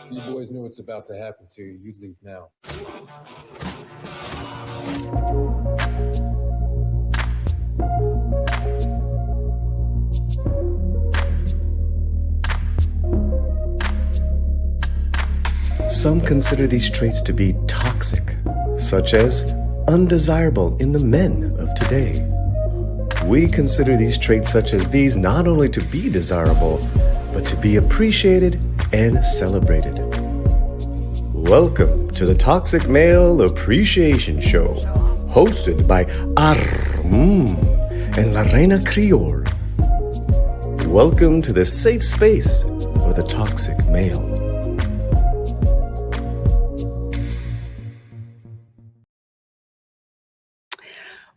You boys know what's about to happen to you. You leave now. Some consider these traits to be toxic, such as undesirable in the men of today. We consider these traits such as these not only to be desirable, but to be appreciated and celebrated. Welcome to the Toxic Male Appreciation Show, hosted by and La Reina Creole. Welcome to the safe space for the toxic male.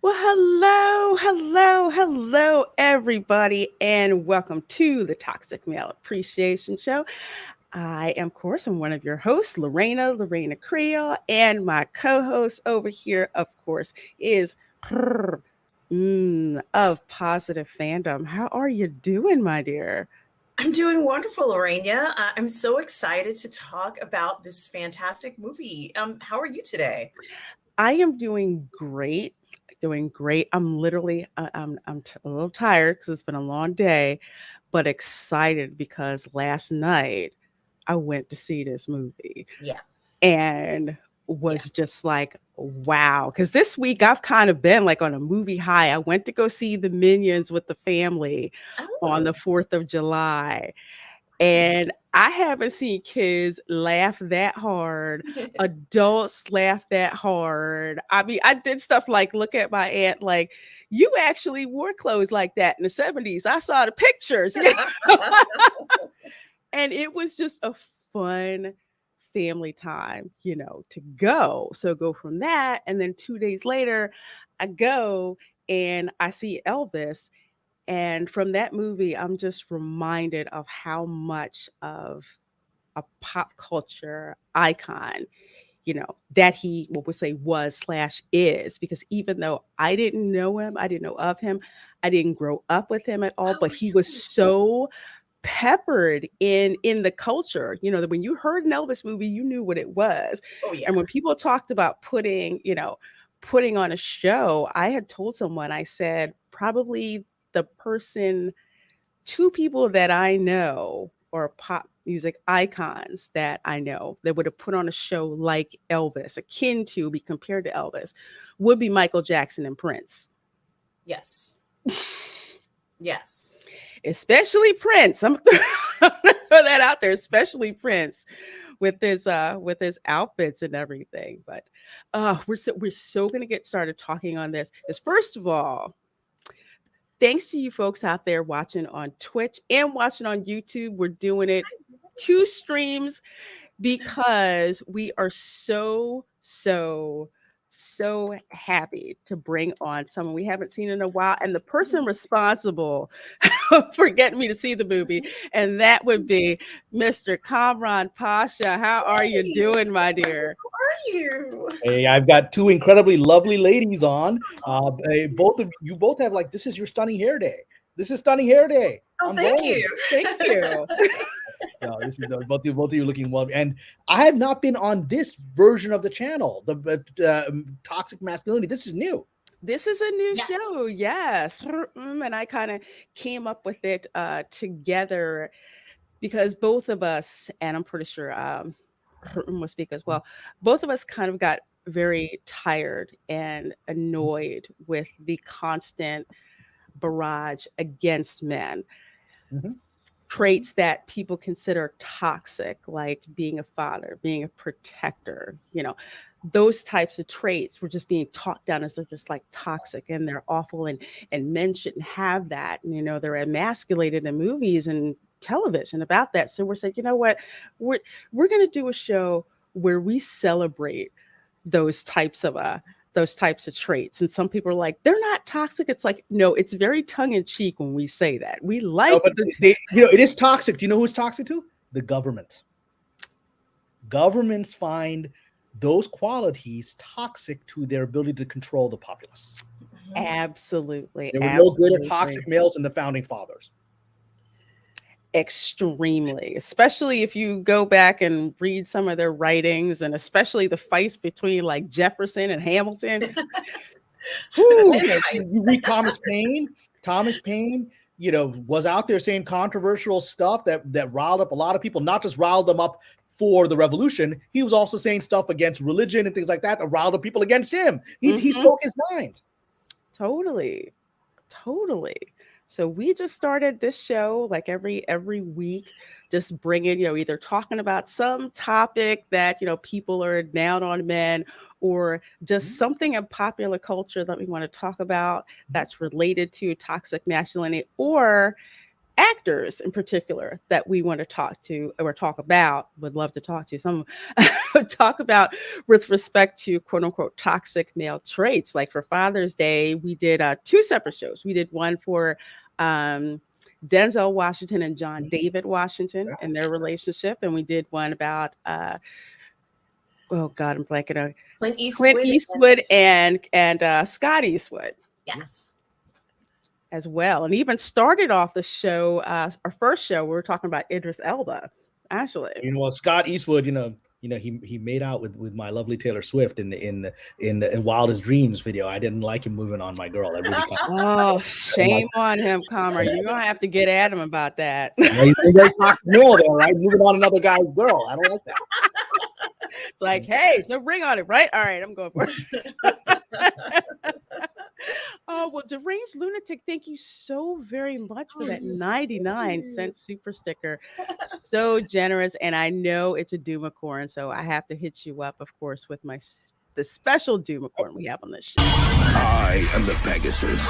Well, hello, everybody, and welcome to the Toxic Male Appreciation Show. I am, of course, I'm one of your hosts, Reina Creole, and my co-host over here, of course, is of Positive Fandom. How are you doing, my dear? I'm doing wonderful, Lorena. I'm so excited to talk about this fantastic movie. How are you today? I am doing great. I'm literally, a little tired because it's been a long day, but excited because last night I went to see this movie Yeah. and was just like, wow. Because this week I've kind of been like on a movie high. I went to go see the Minions with the family on the 4th of July. And I haven't seen kids laugh that hard, adults laugh that hard. I mean, I did stuff like look at my aunt, like, you actually wore clothes like that in the 70s. I saw the pictures. And it was just a fun family time, to go. So go from that. And then 2 days later, I go and I see Elvis. And from that movie, I'm just reminded of how much of a pop culture icon, that he, what would say was/is, because even though I didn't know him, I didn't know of him, I didn't grow up with him at all, but he was so peppered in the culture, that when you heard an Elvis movie, you knew what it was. Oh, yeah. And when people talked about putting on a show, I had told someone, I said, probably two people that I know, or pop music icons that I know that would have put on a show like Elvis, akin to, be compared to Elvis, would be Michael Jackson and Prince. Yes. Yes. Especially Prince. I'm gonna throw that out there, especially Prince with his outfits and everything. But we're so gonna get started talking on this. Is first of all, thanks to you folks out there watching on Twitch and watching on YouTube. We're doing it 2 streams because we are so happy to bring on someone we haven't seen in a while, and the person responsible for getting me to see the movie, and that would be Mr. Kamran Pasha. How are you doing, my dear? How are you? Hey, I've got two incredibly lovely ladies on. Both of you both have this is your stunning hair day. This is stunning hair day. Oh, thank you. Thank you. No, this is both of you looking well. And I have not been on this version of the channel, the toxic masculinity. This is new. This is a new show, yes. And I kind of came up with it together because both of us, and I'm pretty sure will speak as well, both of us kind of got very tired and annoyed with the constant barrage against men. Mm-hmm. Traits that people consider toxic, like being a father, being a protector, those types of traits were just being talked down as they're just like toxic and they're awful, and men shouldn't have that. And, they're emasculated in movies and television about that. So we're saying, you know what, we're going to do a show where we celebrate those types of traits. And some people are like, they're not toxic. It's like, no, it's very tongue-in-cheek when we say that. We like it is toxic. Do you know who it's toxic to? The government. Governments find those qualities toxic to their ability to control the populace. Absolutely. There were no greater toxic males than the founding fathers. Extremely, especially if you go back and read some of their writings, and especially the fights between like Jefferson and Hamilton. The Whew. fist You fights. read Thomas Paine. Thomas Paine, was out there saying controversial stuff that riled up a lot of people, not just riled them up for the revolution. He was also saying stuff against religion and things like that riled up people against him. He Mhm. spoke his mind. Totally. So we just started this show like every week, just bringing, either talking about some topic that, people are down on men, or just something in popular culture that we want to talk about that's related to toxic masculinity, or actors in particular that we want to talk to or talk about, would love to talk to some talk about with respect to quote unquote toxic male traits. Like for Father's Day, we did 2 separate shows. We did one for Denzel Washington and John David Washington and their relationship, and we did one about oh God, I'm blanking on Clint Eastwood and Scott Eastwood. Yes. As well, and even started off the show, our first show, we were talking about Idris Elba, actually. Scott Eastwood, he made out with my lovely Taylor Swift in Wildest Dreams video. I didn't like him moving on my girl. I really Oh, shame on him, Kamran. You're gonna have to get at him about that. He's very toxic male there, right? Moving on another guy's girl. I don't like that. It's like, hey, no ring on it, right? All right, I'm going for it. Oh, well, Deranged Lunatic, thank you so very much for that 99-cent super sticker. So generous, and I know it's a Doomacorn, so I have to hit you up, of course, with the special Doomacorn we have on this show. I am the Pegasus.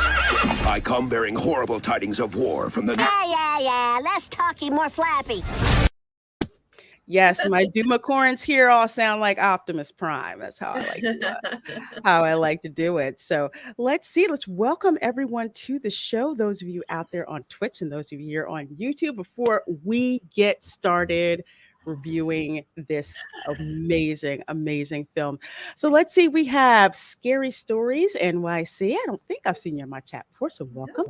I come bearing horrible tidings of war from the... Yeah. Less talky, more flappy. Yes, my Doomacorns here all sound like Optimus Prime. That's how I like to do it. So let's welcome everyone to the show. Those of you out there on Twitch and those of you here on YouTube. Before we get started reviewing this amazing film. So let's see, we have Scary Stories NYC. I don't think I've seen you in my chat before, so welcome.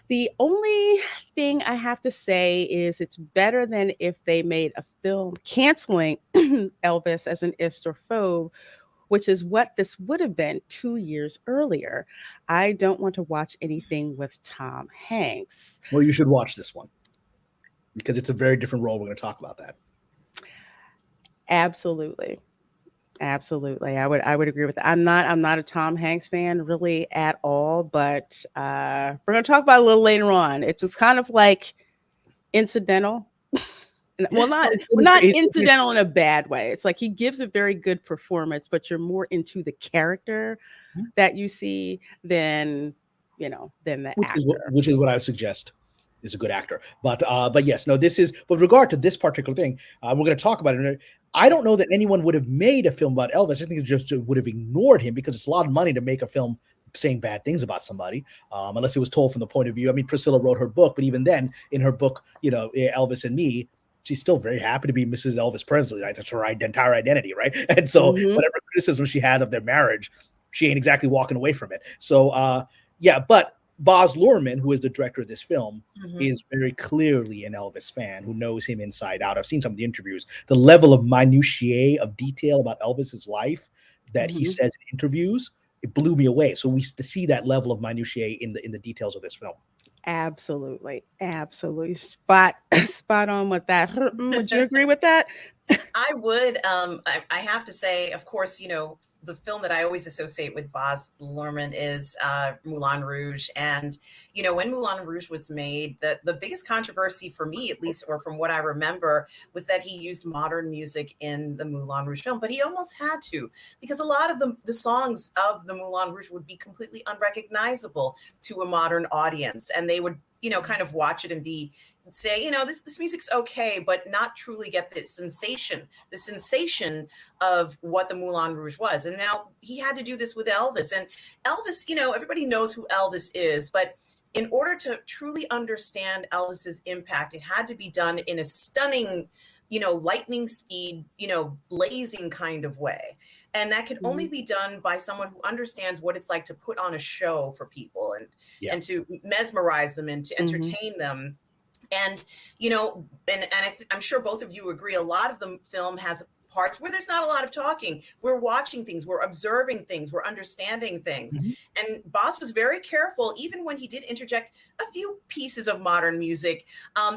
The only thing I have to say is it's better than if they made a film canceling Elvis as an istrophobe, which is what this would have been 2 years earlier. I don't want to watch anything with Tom Hanks. Well, you should watch this one because it's a very different role. We're going to talk about that. Absolutely. I would agree with that. I'm not a Tom Hanks fan really at all, but we're going to talk about it a little later on. It's just kind of like incidental. Well, not incidental in a bad way. It's like he gives a very good performance, but you're more into the character that you see than the actor. Which is what I would suggest is a good actor. But yes, no, this is, with regard to this particular thing, we're going to talk about it. I don't know that anyone would have made a film about Elvis. I think it just would have ignored him because it's a lot of money to make a film saying bad things about somebody, unless it was told from the point of view. I mean, Priscilla wrote her book, but even then, in her book, Elvis and Me, she's still very happy to be Mrs. Elvis Presley. Like, that's her entire identity, right? And so whatever criticism she had of their marriage, she ain't exactly walking away from it. So, but Baz Luhrmann, who is the director of this film, is very clearly an Elvis fan who knows him inside out. I've seen some of the interviews. The level of minutiae of detail about Elvis's life that he says in interviews, it blew me away. So we see that level of minutiae in the details of this film. Absolutely. Spot on with that. Would you agree with that? I would. I have to say, of course, the film that I always associate with Baz Luhrmann is Moulin Rouge. And, when Moulin Rouge was made, the biggest controversy for me, at least, or from what I remember, was that he used modern music in the Moulin Rouge film. But he almost had to, because a lot of the songs of the Moulin Rouge would be completely unrecognizable to a modern audience. And they would, kind of watch it and say, this music's okay, but not truly get the sensation of what the Moulin Rouge was. And now he had to do this with Elvis. And Elvis, everybody knows who Elvis is, but in order to truly understand Elvis's impact, it had to be done in a stunning, lightning speed, blazing kind of way. And that could only be done by someone who understands what it's like to put on a show for people and to mesmerize them and to entertain them. And, I'm sure both of you agree, a lot of the film has parts where there's not a lot of talking. We're watching things, we're observing things, we're understanding things. Mhm. And Boz was very careful, even when he did interject a few pieces of modern music.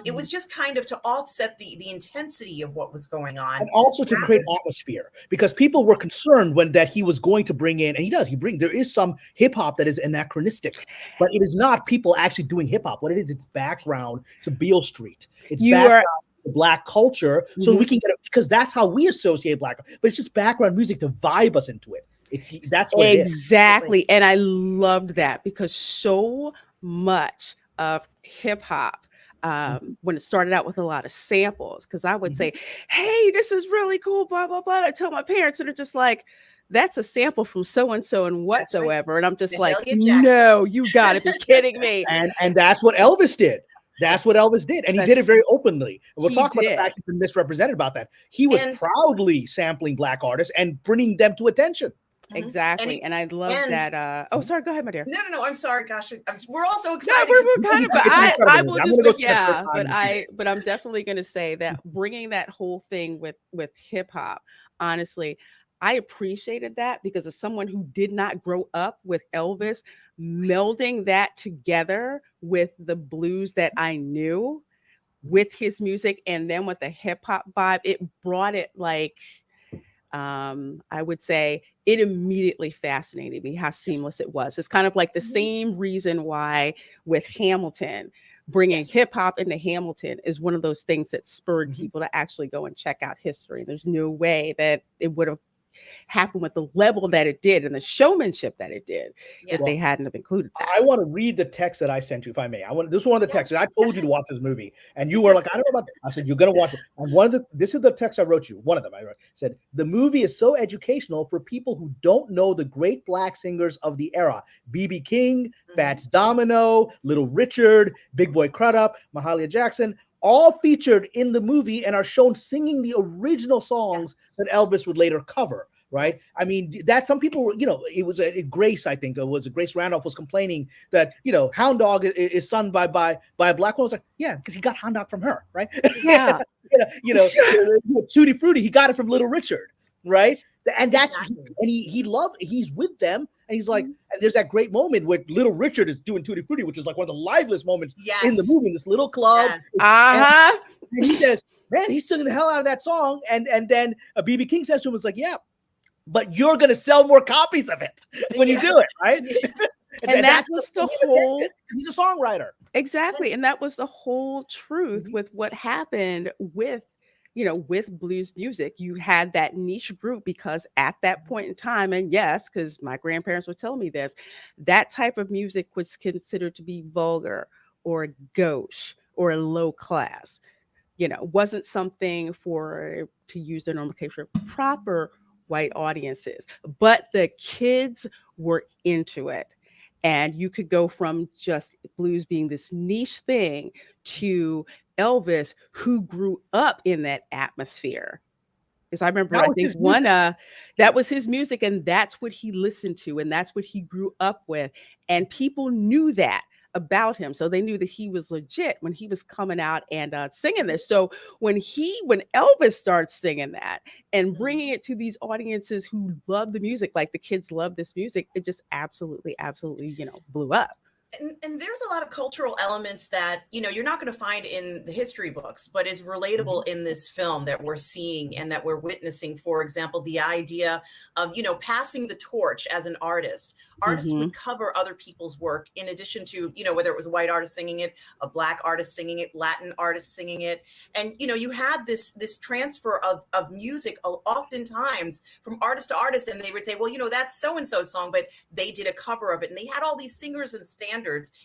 It was just kind of to offset the intensity of what was going on. And also to create atmosphere, because people were concerned when that he was going to bring in, and there is some hip hop that is anachronistic, but it is not people actually doing hip hop. What it is, it's background to Beale Street. It's You background are to Black culture, so we can get it, because that's how we associate Black. But it's just background music to vibe us into it. That's what it is. exactly, and I loved that because so much of hip hop. When it started out with a lot of samples, because I would say, "Hey, this is really cool," blah blah blah. I tell my parents, and they're just like, "That's a sample from so and so and whatsoever," and I'm just like, Mahalia Jackson. "No, you got to be kidding me!" And that's what Elvis did. That's what Elvis did, and he did it very openly. And we'll He talk about the did. fact he's been misrepresented about that. He was proudly sampling Black artists and bringing them to attention. Exactly, and I love that. Oh, sorry, go ahead, my dear. No. I'm sorry. Gosh, we're all so No, excited. we're kind of, but I will just, but but I'm definitely going to say that bringing that whole thing with hip hop, honestly, I appreciated that because as someone who did not grow up with Elvis, melding that together with the blues that I knew, with his music, and then with the hip hop vibe, it brought it like. I would say it immediately fascinated me how seamless it was. It's kind of like the same reason why with Hamilton, bringing hip hop into Hamilton is one of those things that spurred people to actually go and check out history. There's no way that it would have happened with the level that it did and the showmanship that it did if they hadn't have included that. I want to read the text that I sent you, if I may. This is one of the texts. I told you to watch this movie, and you were like, "I don't know about that." I said, "You're going to watch it." And this is the text I wrote you. One of them I said, "The movie is so educational for people who don't know the great Black singers of the era: B.B. King, Fats Domino, Little Richard, Big Boy Crudup, Mahalia Jackson." All featured in the movie and are shown singing the original songs that Elvis would later cover, right? I mean, that some people were, it was Grace, I think, Grace Randolph was complaining that, Hound Dog is sung by a Black woman. I was like, yeah, because he got Hound Dog from her, right? Yeah. Tutti Frutti, he got it from Little Richard, right? And that's and he's with them, and he's like, and there's that great moment where Little Richard is doing Tutti Frutti, which is like one of the liveliest moments in the movie, in this little club. And he says, man, he's singing the hell out of that song. And then B.B. King says to him, it's like, yeah, but you're gonna sell more copies of it when you do it, right? and that was the whole, he's a songwriter. Exactly. And that was the whole truth with what happened with blues music. You had that niche group because at that point in time, and yes, because my grandparents would tell me this, that type of music was considered to be vulgar or gauche or low class. Wasn't something to use their nomenclature, proper white audiences, but the kids were into it. And you could go from just blues being this niche thing to Elvis, who grew up in that atmosphere. Because I remember, I think that was his music, and that's what he listened to, and that's what he grew up with. And people knew that about him. So they knew that he was legit when he was coming out and singing this. So when Elvis starts singing that and bringing it to these audiences who love the music, like the kids love this music, it just absolutely, blew up. And there's a lot of cultural elements that, you're not going to find in the history books, but is relatable in this film that we're seeing and that we're witnessing. For example, the idea of, passing the torch as an artist. Artists would cover other people's work in addition to, whether it was a white artist singing it, a Black artist singing it, Latin artist singing it. And, you had this transfer of music oftentimes from artist to artist. And they would say, well, that's so-and-so song, but they did a cover of it. And they had all these singers and standards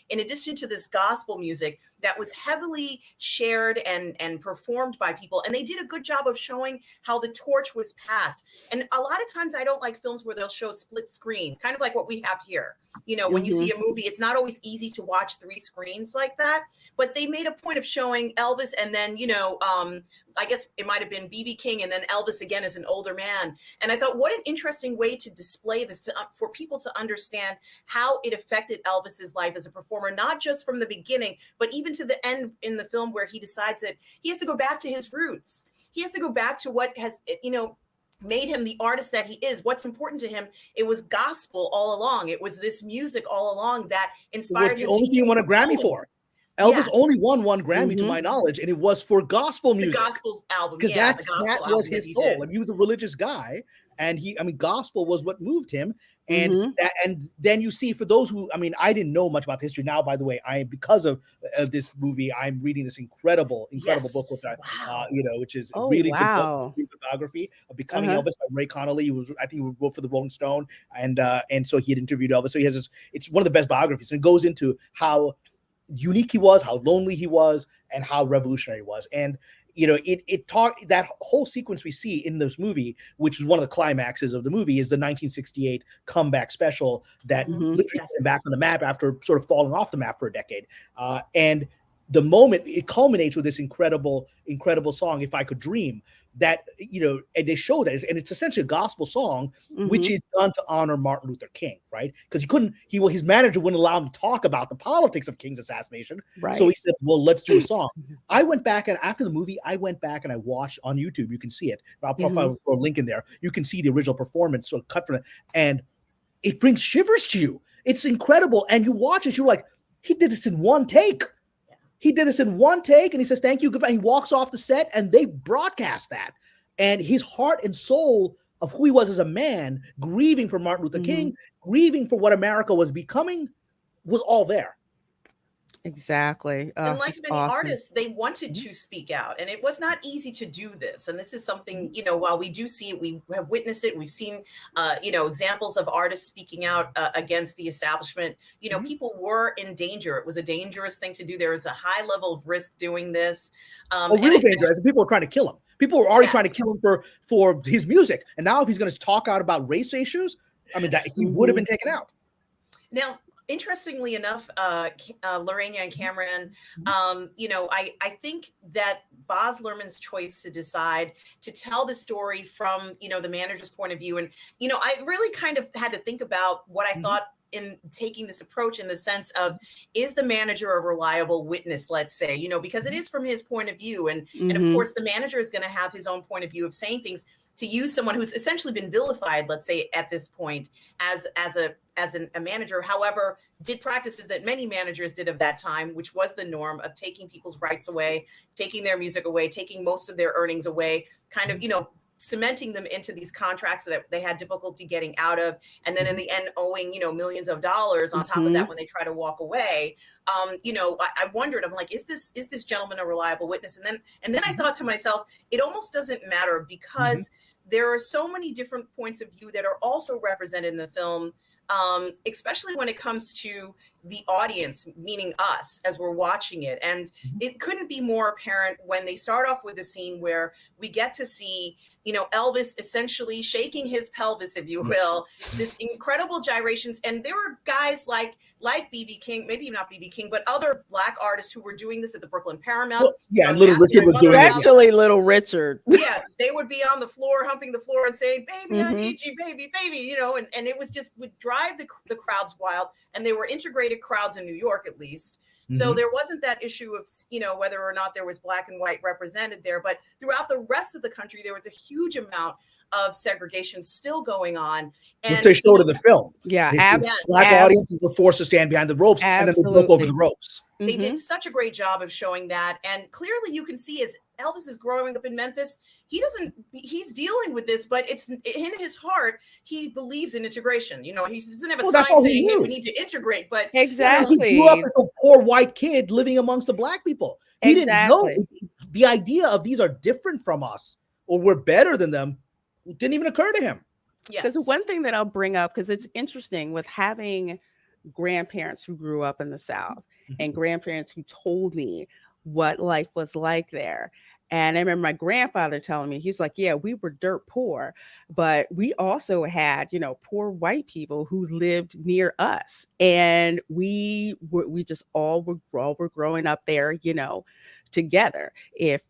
in addition to this gospel music that was heavily shared and performed by people. And they did a good job of showing how the torch was passed. And a lot of times I don't like films where they'll show split screens, kind of like what we have here. When you see a movie, it's not always easy to watch 3 screens like that, but they made a point of showing Elvis and then, I guess it might've been B.B. King and then Elvis again as an older man. And I thought, what an interesting way to display this for people to understand how it affected Elvis's life. life as a performer, not just from the beginning, but even to the end in the film where he decides that he has to go back to his roots. He has to go back to what has, made him the artist that he is. What's important to him, it was gospel all along. It was this music all along that inspired him. The only thing he won a Grammy for. Elvis only won one Grammy to my knowledge, and it was for gospel music. The gospel album, because that was his soul. Like, he was a religious guy, and gospel was what moved him. And and then you see, for those who, I didn't know much about the history. Now, by the way, because of this movie, I'm reading this incredible book with that, which is really good book, biography of becoming Elvis by Ray Connolly. I think he wrote for the Rolling Stone, and so he had interviewed Elvis. So he has it's one of the best biographies, and it goes into how unique he was, how lonely he was, and how revolutionary he was. And it talked, that whole sequence we see in this movie, which is one of the climaxes of the movie, is the 1968 comeback special that literally put him back on the map after sort of falling off the map for a decade. And the moment it culminates with this incredible song, "If I Could Dream," that and they show that, and it's essentially a gospel song, which is done to honor Martin Luther King, right? Because his manager wouldn't allow him to talk about the politics of King's assassination, right? So he said, "Well, let's do a song." I went back, and after the movie, I watched on YouTube. You can see it. I'll throw a link in there. You can see the original performance, sort of cut from it, and it brings shivers to you. It's incredible, and you watch it, you're like, he did this in one take. He did this in one take, and he says, "Thank you, goodbye." He walks off the set, and they broadcast that. And his heart and soul of who he was as a man, grieving for Martin Luther King, grieving for what America was becoming, was all there. Exactly. And like many artists, they wanted to speak out, and it was not easy to do this. And this is something, while we do see it, we have witnessed it. We've seen, examples of artists speaking out against the establishment. People were in danger. It was a dangerous thing to do. There was a high level of risk doing this. Real dangerous. People were trying to kill him. People were already trying to kill him for his music. And now if he's going to talk out about race issues, that he would have been taken out. Now, interestingly enough, Lorena and Kamran, I think that Baz Luhrmann's choice to decide to tell the story from, the manager's point of view. And, I really kind of had to think about what I thought in taking this approach, in the sense of, is the manager a reliable witness, let's say, because it is from his point of view. And of course, the manager is going to have his own point of view of saying things. To use someone who's essentially been vilified, let's say at this point, as a manager, however, did practices that many managers did of that time, which was the norm of taking people's rights away, taking their music away, taking most of their earnings away, kind of, cementing them into these contracts that they had difficulty getting out of, and then in the end owing millions of dollars on top of that when they try to walk away. I wondered, I'm like, is this gentleman a reliable witness? And then I thought to myself, it almost doesn't matter, because there are so many different points of view that are also represented in the film, especially when it comes to the audience, meaning us, as we're watching it. And it couldn't be more apparent when they start off with a scene where we get to see, Elvis essentially shaking his pelvis, if you will, this incredible gyrations. And there were guys like BB King, maybe not BB King, but other Black artists who were doing this at the Brooklyn Paramount. Well, and Little Richard was doing it. Especially Little Richard. Yeah, they would be on the floor, humping the floor and saying, "Baby, I need you, baby, baby," and it was just would drive the crowds wild. And they were integrated crowds in New York, at least. So there wasn't that issue of, whether or not there was Black and white represented there. But throughout the rest of the country, there was a huge amount of segregation still going on. And which they showed in the film. Yeah, Black audiences were forced to stand behind the ropes, and then they broke over the ropes. They did such a great job of showing that. And clearly you can see, as Elvis is growing up in Memphis, he's dealing with this, but it's in his heart, he believes in integration. He doesn't have a sign saying, "Hey, we need to integrate," but exactly. He grew up as a poor white kid living amongst the Black people. He didn't know the idea of these are different from us or we're better than them. It didn't even occur to him. Because one thing that I'll bring up, because it's interesting with having grandparents who grew up in the South and grandparents who told me what life was like there. And I remember my grandfather telling me, he's like, "Yeah, we were dirt poor, but we also had, poor white people who lived near us. And we just all were growing up there, together. If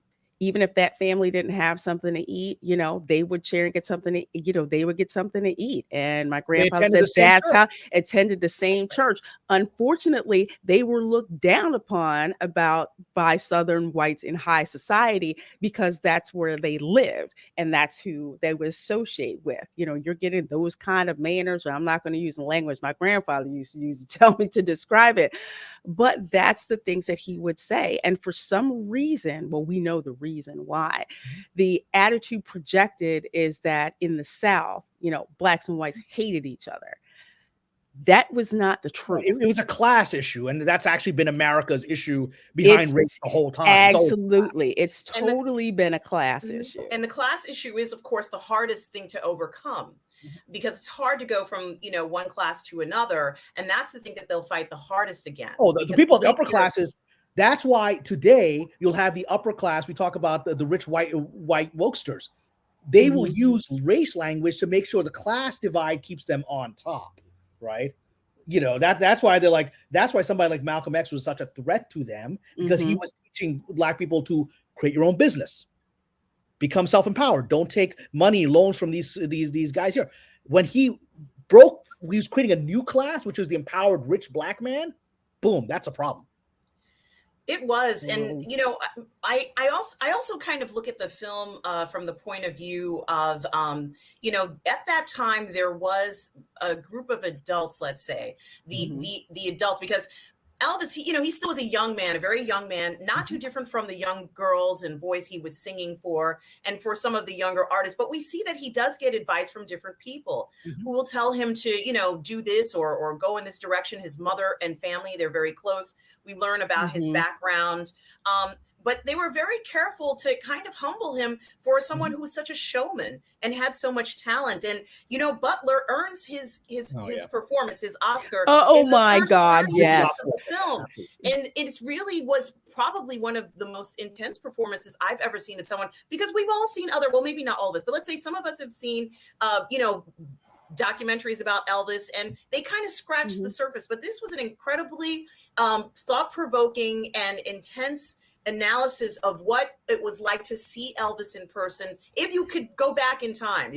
even if that family didn't have something to eat, they would share and get something to, they would get something to eat. And my grandfather attended said the same that's church. how attended the same church. Unfortunately, they were looked down upon by Southern whites in high society because that's where they lived and that's who they would associate with. You're getting those kind of manners, or I'm not going to use the language my grandfather used to use to tell me to describe it. But that's the things that he would say. And for some reason, well, we know the reason why. The attitude projected is that in the South, blacks and whites hated each other. That was not the truth. It was a class issue, and that's actually been America's issue behind race the whole time. Absolutely. It's totally been a class issue. And the class issue is, of course, the hardest thing to overcome. Because it's hard to go from, one class to another. And that's the thing that they'll fight the hardest against. Oh, the people of the upper classes, that's why today you'll have the upper class. We talk about the rich white wokesters. They will use race language to make sure the class divide keeps them on top, right? That's why that's why somebody like Malcolm X was such a threat to them, because he was teaching black people to create your own business. Become self-empowered. Don't take money, loans from these guys here. When he was creating a new class, which was the empowered rich black man. Boom, that's a problem. It was, and I also kind of look at the film from the point of view of at that time there was a group of adults, let's say the adults, because Elvis, he still was a young man, a very young man, not too different from the young girls and boys he was singing for, and for some of the younger artists. But we see that he does get advice from different people who will tell him to, do this or go in this direction. His mother and family, they're very close. We learn about his background. But they were very careful to kind of humble him for someone who was such a showman and had so much talent. And, Butler earns his performance, his Oscar. Oh my God, yes. Of the film. And it really was probably one of the most intense performances I've ever seen of someone, because we've all seen maybe not all of us, but let's say some of us have seen, documentaries about Elvis, and they kind of scratched the surface. But this was an incredibly thought-provoking and intense analysis of what it was like to see Elvis in person. If you could go back in time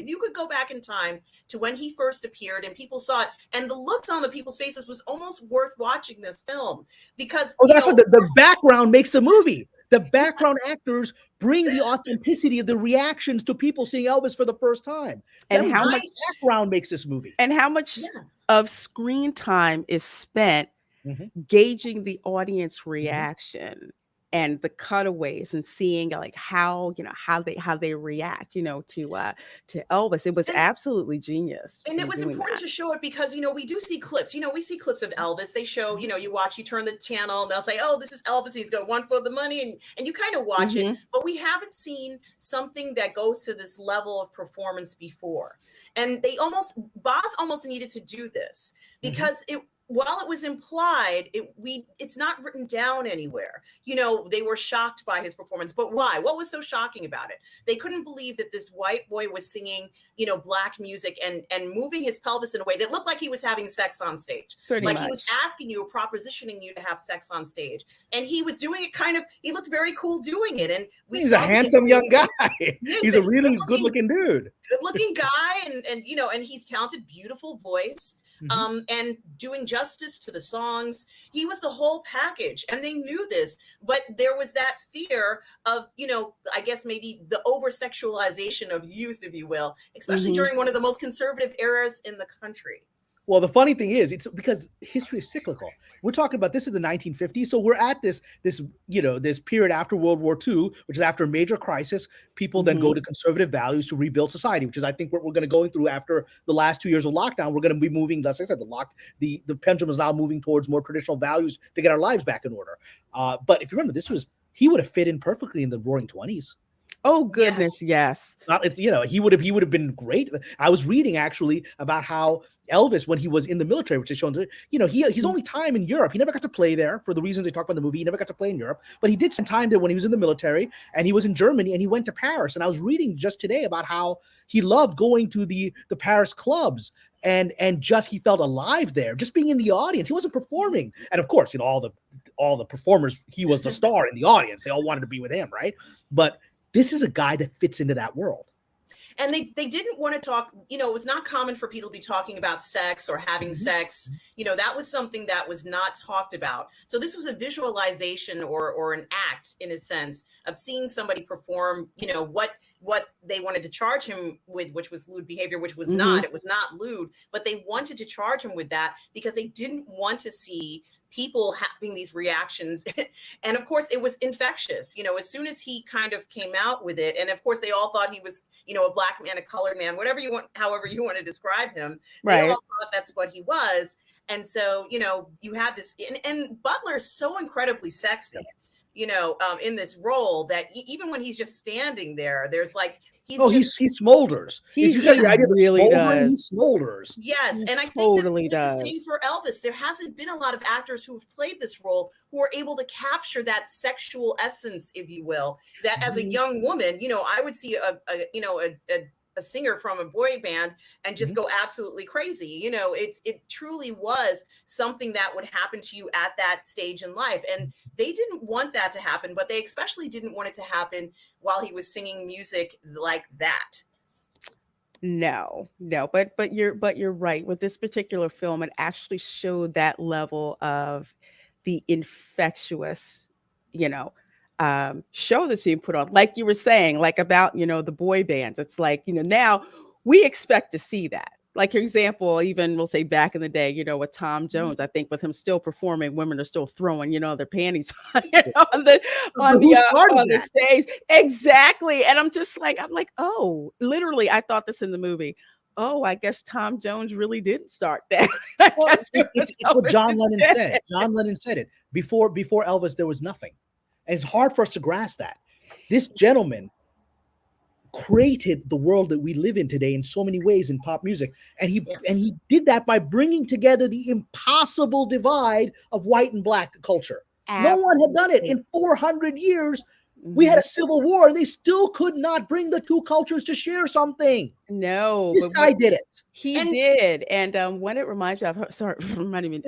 to when he first appeared and people saw it, and the looks on the people's faces was almost worth watching this film, because that's what the background makes a movie. The background actors bring the authenticity of the reactions to people seeing Elvis for the first time. And how much background makes this movie. And how much of screen time is spent gauging the audience reaction and the cutaways and seeing how they react, to Elvis. It was absolutely genius. And it was important to show it because, we do see clips, we see clips of Elvis. They show, you turn the channel and they'll say, oh, this is Elvis. He's got one for the money. And you kind of watch it, but we haven't seen something that goes to this level of performance before. And Boz almost needed to do this because while it was implied, it's not written down anywhere. They were shocked by his performance, but why? What was so shocking about it? They couldn't believe that this white boy was singing, black music and moving his pelvis in a way that looked like he was having sex on stage. He was asking you or propositioning you to have sex on stage. And he was doing it he looked very cool doing it. And he's a handsome young guy. He's a really good-looking dude. Good-looking guy, and he's talented, beautiful voice. And doing justice to the songs. He was the whole package, and they knew this, but there was that fear of, I guess maybe the over-sexualization of youth, if you will, especially during one of the most conservative eras in the country. Well, the funny thing is, it's because history is cyclical. We're talking about this in the 1950s. So we're at this period after World War II, which is after a major crisis. People then go to conservative values to rebuild society, which is, I think, what we're going to go through after the last 2 years of lockdown. We're going to be moving, as I said, the pendulum is now moving towards more traditional values to get our lives back in order. But if you remember, he would have fit in perfectly in the Roaring 20s. Oh goodness, yes. He would have been great. I was reading actually about how Elvis, when he was in the military, which is shown, his only time in Europe, he never got to play there for the reasons they talk about in the movie. He never got to play in Europe, but he did spend time there when he was in the military, and he was in Germany, and he went to Paris. And I was reading just today about how he loved going to the Paris clubs. And just he felt alive there, just being in the audience. He wasn't performing, and of course, all the performers, he was the star in the audience. They all wanted to be with him, right? But this is a guy that fits into that world. And they didn't want to talk, you know, it was not common for people to be talking about sex or having sex. You know, that was something that was not talked about. So this was a visualization or an act, in a sense, of seeing somebody perform, you know, what they wanted to charge him with, which was lewd behavior, which was not. It was not lewd, but they wanted to charge him with that because they didn't want to see people having these reactions. And of course it was infectious, you know, as soon as he kind of came out with it. And of course they all thought he was, you know, a black man, a colored man, whatever you want, however you want to describe him. They all thought that's what he was. And so, you know, you have this, and Butler's so incredibly sexy, you know, in this role that even when he's just standing there, there's like, he smolders. He really does. He smolders. Yes, and I think totally that the same for Elvis. There hasn't been a lot of actors who have played this role who are able to capture that sexual essence, if you will. That as a young woman, you know, I would see a singer from a boy band and just go absolutely crazy. You know, it truly was something that would happen to you at that stage in life. And they didn't want that to happen, but they especially didn't want it to happen while he was singing music like that. No, but you're right. With this particular film, it actually showed that level of the infectious, you know, show that's being put on. Like you were saying, like about, you know, the boy bands. It's like, you know, now we expect to see that. Like, for example, even we'll say back in the day, you know, with Tom Jones, I think with him still performing, women are still throwing, you know, their panties on, you know, on the stage. Exactly. And I'm like, oh, literally, I thought this in the movie. Oh, I guess Tom Jones really didn't start that. Well, it's what John Lennon said. John Lennon said it. Before Elvis, there was nothing. And it's hard for us to grasp that. This gentleman created the world that we live in today in so many ways in pop music. And he did that by bringing together the impossible divide of white and black culture. Absolutely. No one had done it in 400 years. We had a civil war and they still could not bring the two cultures to share something. No, this guy did it. He did. And when it reminds you of, reminding me,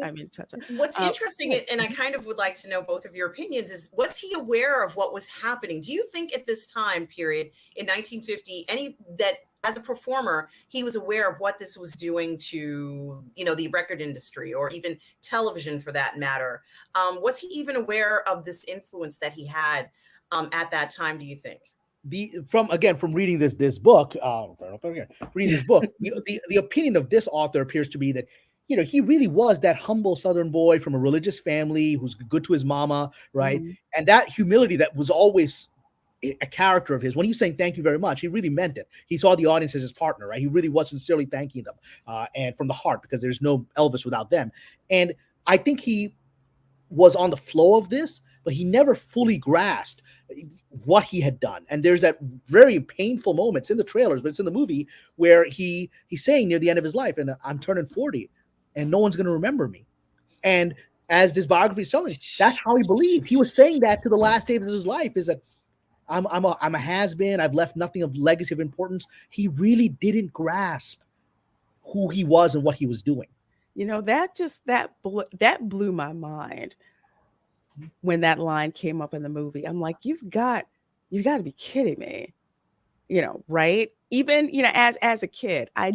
what's interesting, and I kind of would like to know both of your opinions, is was he aware of what was happening? Do you think at this time period in 1950, that as a performer, he was aware of what this was doing to, you know, the record industry or even television for that matter? Was he even aware of this influence that he had at that time, do you think? From reading this book, the opinion of this author appears to be that, you know, he really was that humble Southern boy from a religious family who's good to his mama, right? And that humility that was always a character of his. When he was saying thank you very much, he really meant it. He saw the audience as his partner, right? He really was sincerely thanking them, and from the heart, because there's no Elvis without them. And I think he was on the flow of this, but he never fully grasped what he had done. And there's that very painful moments in the trailers, but it's in the movie, where he's saying near the end of his life, and I'm turning 40 and no one's going to remember me. And as this biography is telling, that's how he believed. He was saying that to the last days of his life, is that I'm a has-been. I've left nothing of legacy of importance. He really didn't grasp who he was and what he was doing. You know, that blew my mind when that line came up in the movie. I'm like, you've got to be kidding me. You know, right? Even, you know, as a kid, I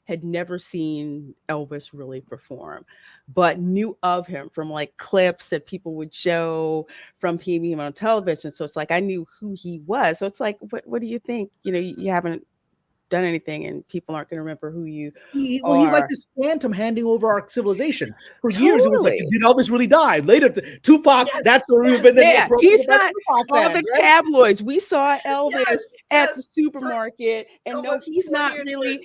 had never seen Elvis really perform, but knew of him from like clips that people would show from him on television. So it's like I knew who he was. So it's like, what do you think? You know, you haven't done anything and people aren't going to remember who you are. He's like this phantom handing over our civilization. For years it was like, did Elvis really die? Later, Tupac, that's the reason. He's not all the tabloids. We saw Elvis at the supermarket, and no, he's not really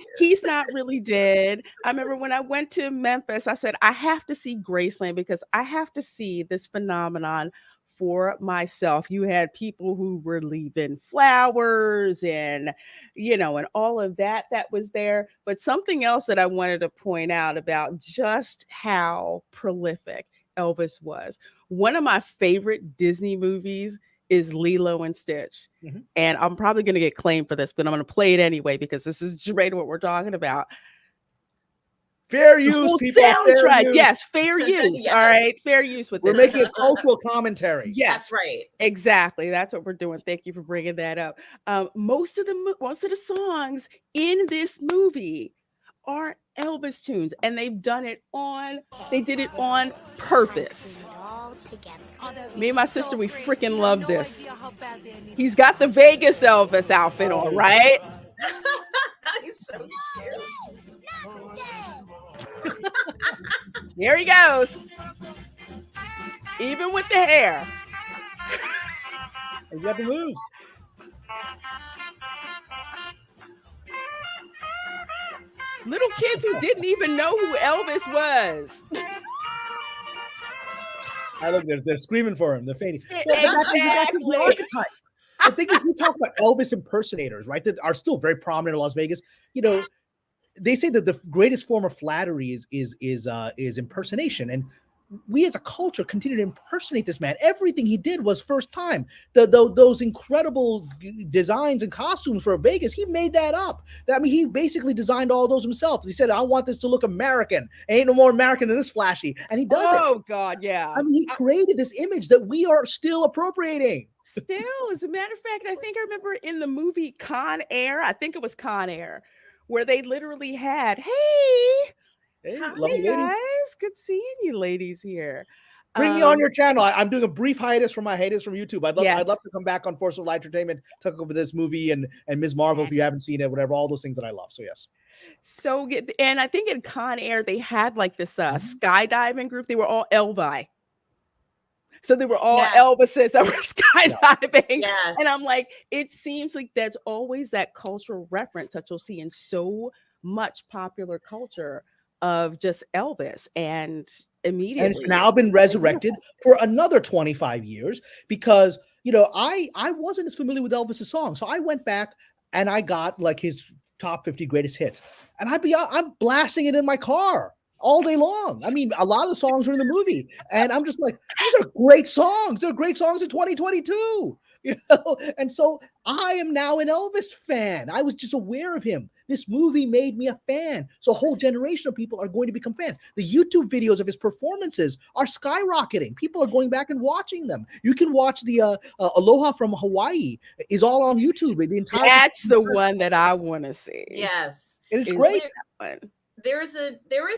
dead. I remember when I went to Memphis, I said, I have to see Graceland because I have to see this phenomenon for myself. You had people who were leaving flowers and, you know, and all of that was there. But something else that I wanted to point out about just how prolific Elvis was. One of my favorite Disney movies is Lilo and Stitch. And I'm probably going to get claimed for this, but I'm going to play it anyway because this is right what we're talking about. Fair The use, whole people. Fair soundtrack. use. Yes, fair use. All right, Yes. fair use with We're this. making a cultural commentary. Yes, That's right. exactly. That's what we're doing. Thank you for bringing that up. Most of the songs in this movie are Elvis tunes, and they did it on purpose. Me and my sister, we freaking love this. He's got the Vegas Elvis outfit on, right? He's so cute. There he goes. Even with the hair. He's got the moves. Little kids who didn't even know who Elvis was. I look, they're screaming for him. They're fainting. Yeah, Well, that's the exactly. archetype. I think if you talk about Elvis impersonators, right, that are still very prominent in Las Vegas, you know, they say that the greatest form of flattery is impersonation, and we as a culture continue to impersonate this man. Everything he did was first time. Those incredible designs and costumes for Vegas, he made that up. I mean, he basically designed all those himself. He said, "I want this to look American. Ain't no more American than this flashy," and he does it. Oh God, yeah. I mean, he created this image that we are still appropriating. Still, as a matter of fact, I think I remember in the movie Con Air, I think it was Con Air, where they literally had, Hey, hi lovely ladies. guys, good seeing you ladies here. Bring me on your channel. I'm doing a brief hiatus from my hiatus from YouTube. I'd Yes. love to come back on Force of Light Entertainment, talk over this movie and Ms. Marvel if you haven't seen it, whatever, all those things that I love. So yes. So, and I think in Con Air they had like this skydiving group. They were all Elvi. So they were all Yes. Elvises that were skydiving. Yes. And I'm like, it seems like there's always that cultural reference that you'll see in so much popular culture of just Elvis. And immediately. And it's now been resurrected for another 25 years because, you know, I wasn't as familiar with Elvis's songs. So I went back and I got like his top 50 greatest hits. And I'm blasting it in my car all day long. I mean, a lot of the songs are in the movie, and I'm just like, these are great songs. They're great songs in 2022, you know. And so I am now an Elvis fan. I was just aware of him. This movie made me a fan. So a whole generation of people are going to become fans. The YouTube videos of his performances are skyrocketing. People are going back and watching them. You can watch the Aloha from Hawaii is all on YouTube. The entire That's the one that I want to see. Yes. and it's Is great. that one. There is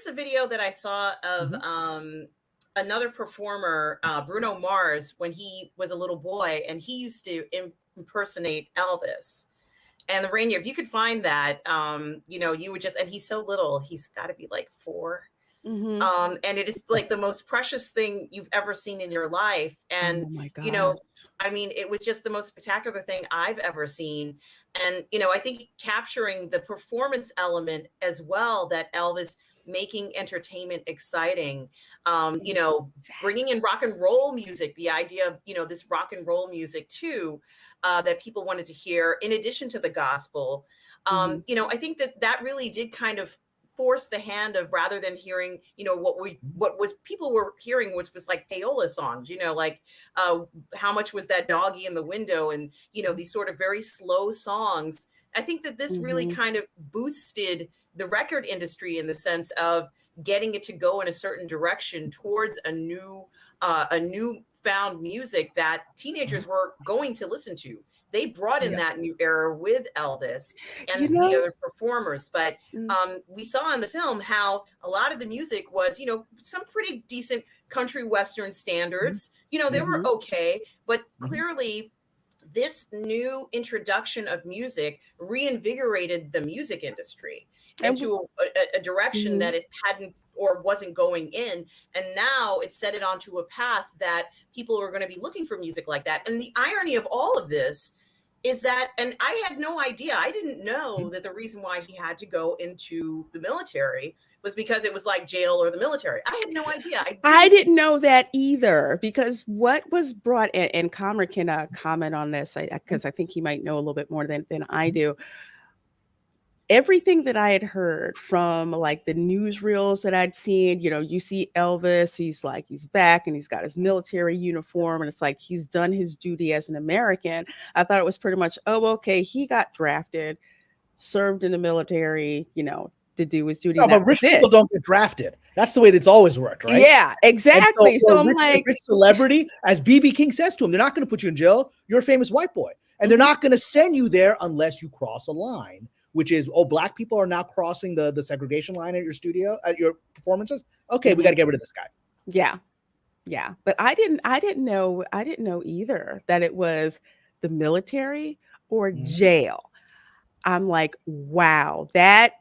a video that I saw of another performer, Bruno Mars, when he was a little boy, and he used to impersonate Elvis. And the Rainier, if you could find that, you know, you would just, and he's so little, he's got to be like 4. And it is like the most precious thing you've ever seen in your life. And, Oh my you know, gosh. I mean, it was just the most spectacular thing I've ever seen. And, you know, I think capturing the performance element as well, that Elvis making entertainment exciting, you know, bringing in rock and roll music, the idea of, you know, this rock and roll music too, that people wanted to hear in addition to the gospel. You know, I think that really did kind of force the hand of, rather than hearing, you know, what was people were hearing was like payola songs, you know, like how much was that doggy in the window, and, you know, these sort of very slow songs. I think that this really kind of boosted the record industry in the sense of getting it to go in a certain direction towards a new found music that teenagers were going to listen to. They brought in that new era with Elvis and the other performers. But we saw in the film how a lot of the music was, you know, some pretty decent country western standards. You know, they were okay, but clearly this new introduction of music reinvigorated the music industry into a direction that it hadn't or wasn't going in. And now it set it onto a path that people are going to be looking for music like that. And the irony of all of this is that, and I had no idea, I didn't know that the reason why he had to go into the military was because it was like jail or the military. I had no idea. I didn't know that either, because what was brought in, and Kamran can comment on this, because I think he might know a little bit more than I do. Everything that I had heard from like the newsreels that I'd seen, you know, you see Elvis, he's back and he's got his military uniform, and it's like he's done his duty as an American. I thought it was pretty much, oh, okay, he got drafted, served in the military, you know, to do his duty. No, And that but rich was people it. don't get drafted. That's the way it's always worked, right? Yeah, And exactly. for So a I'm rich, like, rich celebrity, as BB King says to him, they're not going to put you in jail. You're a famous white boy. And they're Mhm. not going to send you there unless you cross a line, which is, oh, black people are now crossing the segregation line at your studio, at your performances. Okay, we got to get rid of this guy. yeah, yeah. But I didn't know either that it was the military or jail. I'm like, wow, that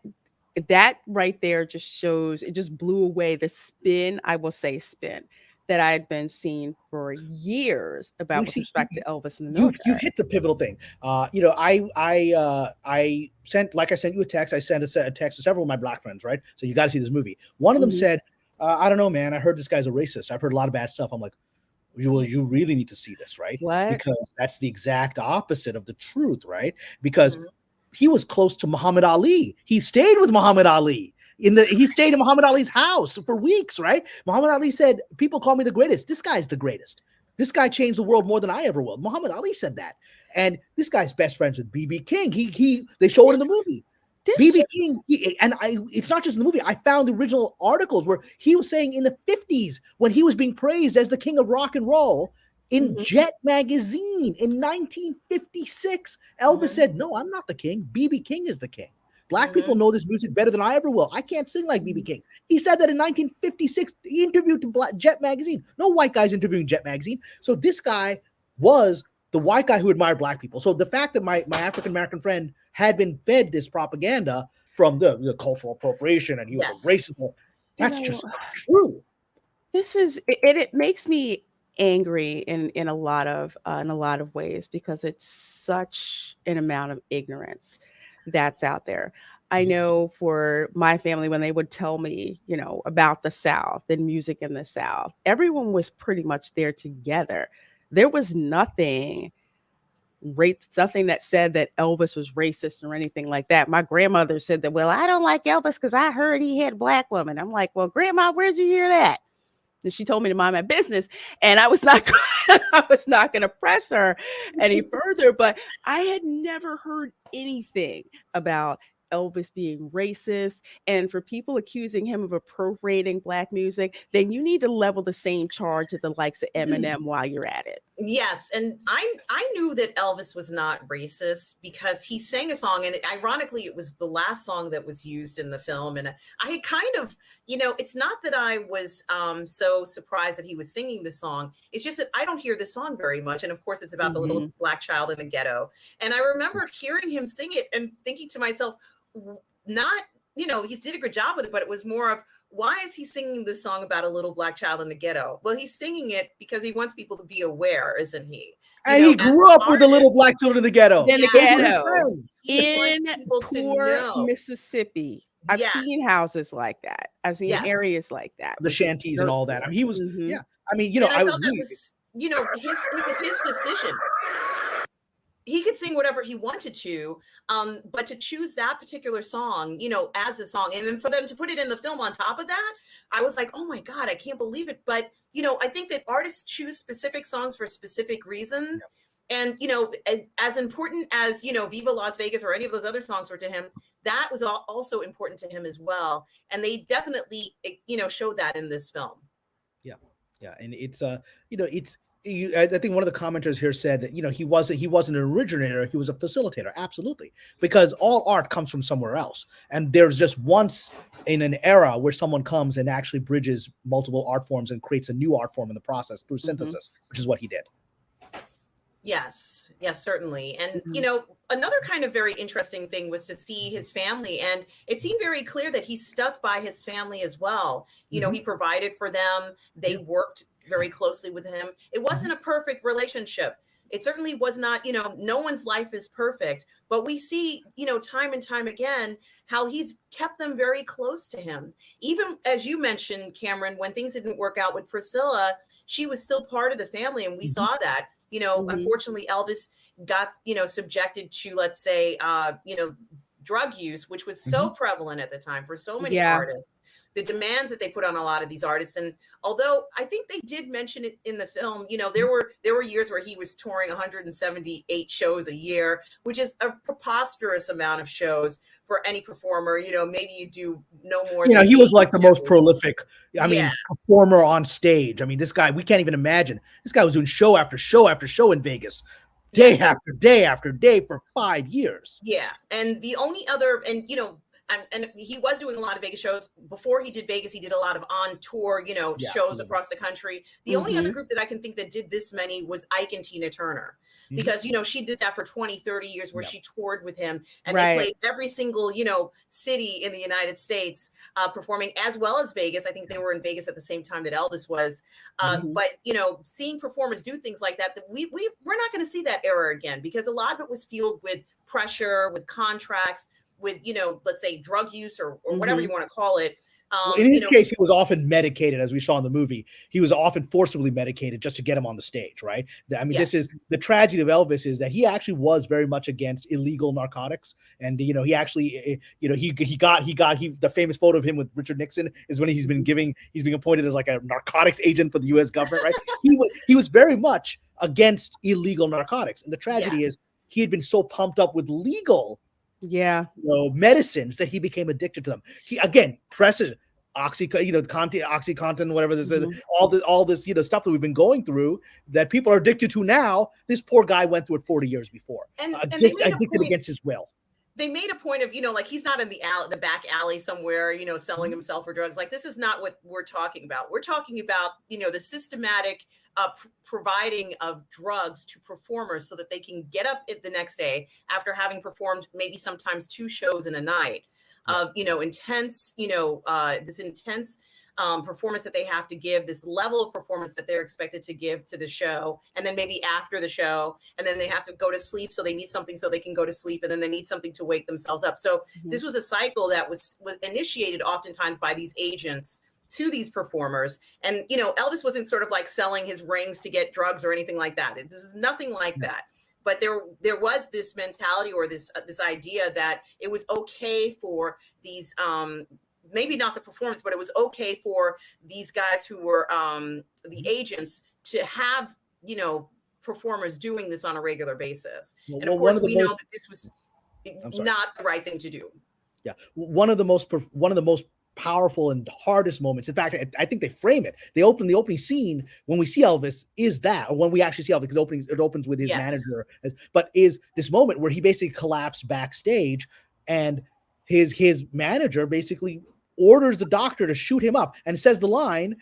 right there just shows, it just blew away the spin, I will say spin, that I had been seeing for years about You with see, respect to Elvis in the you military. hit the pivotal thing. I sent, like I sent you a text. I sent a text to several of my black friends, right? So you got to see this movie. One of them Mhm. said, "I don't know, man. I heard this guy's a racist. I've heard a lot of bad stuff." I'm like, well, you really need to see this, right? What? Because that's the exact opposite of the truth, right? Because Mhm. he was close to Muhammad Ali. He stayed with Muhammad Ali. He stayed in Muhammad Ali's house for weeks, right? Muhammad Ali said, "People call me the greatest. This guy's the greatest. This guy changed the world more than I ever will." Muhammad Ali said that. And this guy's best friends with BB King. They show it in the This- movie. This BB just- King, it's not just in the movie. I found the original articles where he was saying in the 50s when he was being praised as the king of rock and roll in Mhm. Jet magazine in 1956. Elvis said, "No, I'm not the king. BB King is the king. Black people know this music better than I ever will. I can't sing like BB King." He said that in 1956. He interviewed to Jet magazine. No white guys interviewing Jet magazine. So this guy was the white guy who admired black people. So the fact that my African American friend had been fed this propaganda from the cultural appropriation and he was a Yes. racist, that's You just know, not true. this is it makes me angry in a lot of ways, because it's such an amount of ignorance that's out there. I know for my family, when they would tell me, about the South and music in the South, everyone was pretty much there together. There was nothing that said that Elvis was racist or anything like that. My grandmother said that, well, I don't like Elvis because I heard he had black women. I'm like, well, grandma, where'd you hear that? And she told me to mind my business, and I was not I was not going to press her any further. But I had never heard anything about Elvis being racist. And for people accusing him of appropriating black music, then you need to level the same charge at the likes of Eminem while you're at it. Yes, and I knew that Elvis was not racist because he sang a song, and ironically, it was the last song that was used in the film. And I had kind of, it's not that I was so surprised that he was singing the song. It's just that I don't hear this song very much, and of course, it's about the little black child in the ghetto. And I remember hearing him sing it and thinking to myself, not, he did a good job with it, but it was more of, why is he singing this song about a little black child in the ghetto? Well, he's singing it because he wants people to be aware, isn't he? And he grew up with the little black children in the ghetto. In the Those were his ghetto. friends. He In wants people to poor know. Mississippi. I've Yes. seen houses like that. I've seen Yes. areas like that. The shanties and all that. I mean, he was, Mhm. yeah. I mean, And I was thought that really, was, it was his decision. He could sing whatever he wanted to, but to choose that particular song, as a song, and then for them to put it in the film on top of that, I was like, oh my God, I can't believe it. But, I think that artists choose specific songs for specific reasons. And, as important as, Viva Las Vegas or any of those other songs were to him, that was also important to him as well. And they definitely, showed that in this film. yeah. And it's, I think one of the commenters here said that, he wasn't an originator, he was a facilitator. Absolutely. Because all art comes from somewhere else. And there's just once in an era where someone comes and actually bridges multiple art forms and creates a new art form in the process through synthesis, which is what he did. Yes, certainly. And, another kind of very interesting thing was to see his family. And it seemed very clear that he stuck by his family as well. He provided for them. They worked very closely with him. It wasn't a perfect relationship. It certainly was not, no one's life is perfect. But we see, time and time again, how he's kept them very close to him. Even as you mentioned, Cameron, when things didn't work out with Priscilla, she was still part of the family. And we saw that. Unfortunately, Elvis got, subjected to, let's say, drug use, which was so prevalent at the time for so many Yeah. artists, the demands that they put on a lot of these artists. And although I think they did mention it in the film, you know, there were years where he was touring 178 shows a year, which is a preposterous amount of shows for any performer. You know, maybe you do no more You know, than he was 80 like the most shows. prolific, I mean, Yeah. performer on stage. I mean, this guy, we can't even imagine. This guy was doing show after show after show in Vegas, day Yes. after day after day for 5 years. Yeah, and the only other, and you know, and he was doing a lot of Vegas shows. Before he did Vegas, he did a lot of on tour, you know, Yeah, shows absolutely. across the country. The only other group that I can think that did this many was Ike and Tina Turner, because, you know, she did that for 20, 30 years where she toured with him, and they played every single, you know, city in the United States, performing, as well as Vegas. I think they were in Vegas at the same time that Elvis was. But, you know, seeing performers do things like that, we're not going to see that era again, because a lot of it was fueled with pressure, with contracts, with, you know, let's say drug use or whatever you want to call it. In his case, he was often medicated, as we saw in the movie. He was often forcibly medicated just to get him on the stage, right? I mean, this is the tragedy of Elvis, is that he actually was very much against illegal narcotics, and you know, he actually, you know, he the famous photo of him with Richard Nixon is when he's being appointed as like a narcotics agent for the U.S. government, right? he was very much against illegal narcotics, and the tragedy is he had been so pumped up with legal medicines that he became addicted to them. He again presses Oxycontin, whatever this is, all this, you know, stuff that we've been going through that people are addicted to now. This poor guy went through it 40 years before, and addicted against his will. They made a point of, you know, like, he's not in the back alley somewhere, you know, selling himself for drugs. Like, this is not what we're talking about. We're talking about, you know, the systematic providing of drugs to performers so that they can get up the next day after having performed maybe sometimes 2 shows in a night of, you know, intense, you know, this intense performance that they have to give, this level of performance that they're expected to give to the show, and then maybe after the show, and then they have to go to sleep, so they need something so they can go to sleep, and then they need something to wake themselves up. So this was a cycle that was initiated oftentimes by these agents to these performers. And, you know, Elvis wasn't sort of like selling his rings to get drugs or anything like that. This is nothing like that. But there was this mentality, or this idea that it was okay for these maybe not the performance, but it was okay for these guys who were the agents to have, you know, performers doing this on a regular basis. And of course, we know that this was not the right thing to do. Yeah, one of the most powerful and hardest moments. In fact, I think they frame it. They open the opening scene when we see Elvis, is that, or when we actually see Elvis, because it opens with his manager, but is this moment where he basically collapsed backstage, and his manager basically orders the doctor to shoot him up, and says the line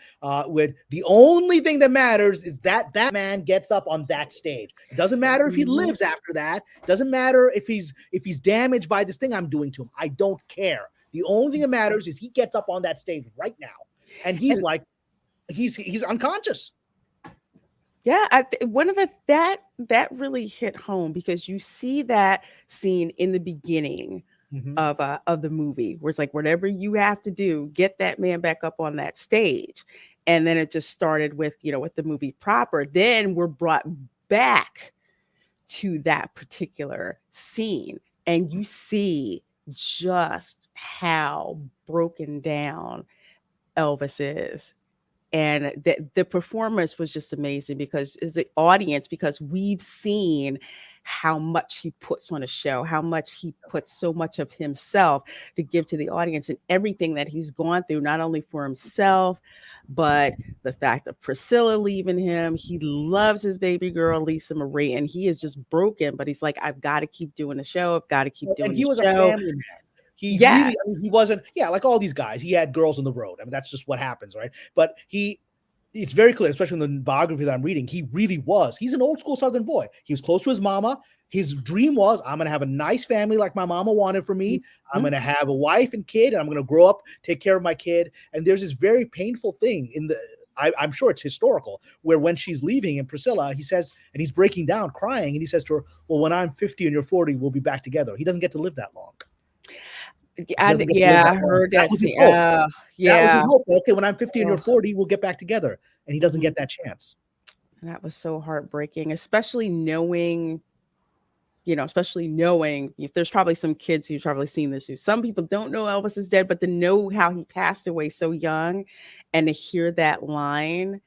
with, the only thing that matters is that that man gets up on that stage. It doesn't matter if he lives after that. It doesn't matter if he's damaged by this thing I'm doing to him. I don't care. The only thing that matters is he gets up on that stage right now, and he's he's unconscious. Yeah, one of that really hit home, because you see that scene in the beginning of the movie, where it's like, whatever you have to do, get that man back up on that stage, and then it just started with, you know, with the movie proper. Then we're brought back to that particular scene, and you see just how broken down Elvis is. And the performance was just amazing, because as the audience, because we've seen how much he puts on a show, how much he puts so much of himself to give to the audience, and everything that he's gone through, not only for himself, but the fact of Priscilla leaving him. He loves his baby girl, Lisa Marie, and he is just broken, but he's like, I've got to keep doing the show. I've got to keep doing the show. And he was a family man. He really, I mean, he wasn't, like all these guys, he had girls on the road. I mean, that's just what happens, right? But it's very clear, especially in the biography that I'm reading, he's an old school Southern boy. He was close to his mama. His dream was, I'm going to have a nice family like my mama wanted for me. I'm going to have a wife and kid, and I'm going to grow up, take care of my kid. And there's this very painful thing I'm sure it's historical, where when she's leaving, and Priscilla, he says, and he's breaking down, crying, and he says to her, well, when I'm 50 and you're 40, we'll be back together. He doesn't get to live that long. I heard that. That was his hope. That was his hope. Okay, when I'm 50 and you're 40, we'll get back together. And he doesn't get that chance. And that was so heartbreaking, especially knowing especially knowing if there's probably some kids who've probably seen this. Who some people don't know Elvis is dead, but to know how he passed away so young, and to hear that line,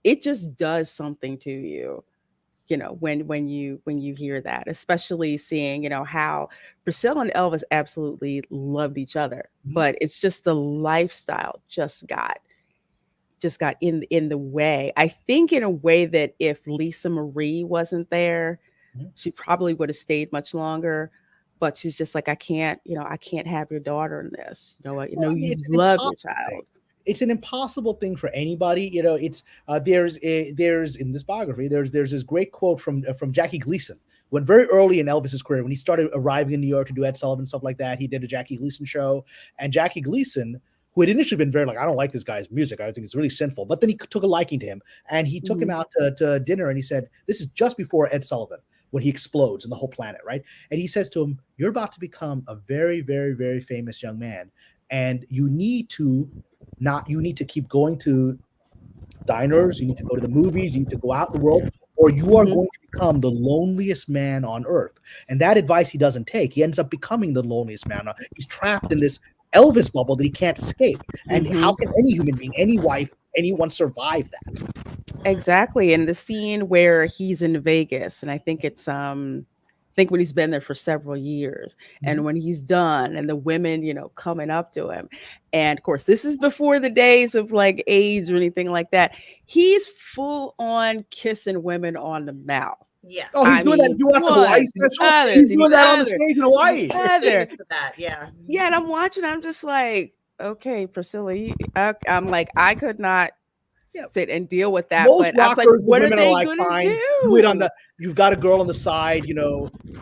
it just does something to you. When you hear that, especially seeing how Priscilla and Elvis absolutely loved each other, but it's just the lifestyle just got in the way. I think in a way that if Lisa Marie wasn't there, she probably would have stayed much longer. But she's just like, I can't have your daughter in this. Well, I mean, You it's an love your impossible thing. child. It's an impossible thing for anybody. It's there's in this biography there's this great quote from Jackie Gleason, when very early in Elvis's career, when he started arriving in New York to do Ed Sullivan stuff like that. He did a Jackie Gleason show, and Jackie Gleason, who had initially been very like, I don't like this guy's music, I think it's really sinful, but then he took a liking to him, and he took him out to dinner, and he said, this is just before Ed Sullivan, when he explodes in the whole planet, right? And he says to him, you're about to become a very, very, very famous young man, and you need to keep going to diners, you need to go to the movies, you need to go out in the world, or you are going to become the loneliest man on earth. And that advice he doesn't take. He ends up becoming the loneliest man. He's trapped in this Elvis bubble that he can't escape. And how can any human being, any wife, anyone survive that? Exactly. And the scene where he's in Vegas, and I think it's when he's been there for several years, and when he's done, and the women, coming up to him. And of course, this is before the days of like AIDS or anything like that. He's full on kissing women on the mouth. Yeah. Oh, he's doing that. If you watch the Hawaii special, he's doing that on the stage in Hawaii. Famous for that, yeah. Yeah, and I'm watching, I'm just like, okay, Priscilla, I'm like, I could not sit and deal with that. Most but I was like, rockers, what are women they like, gonna fine, do? it on the. You've got a girl on the side,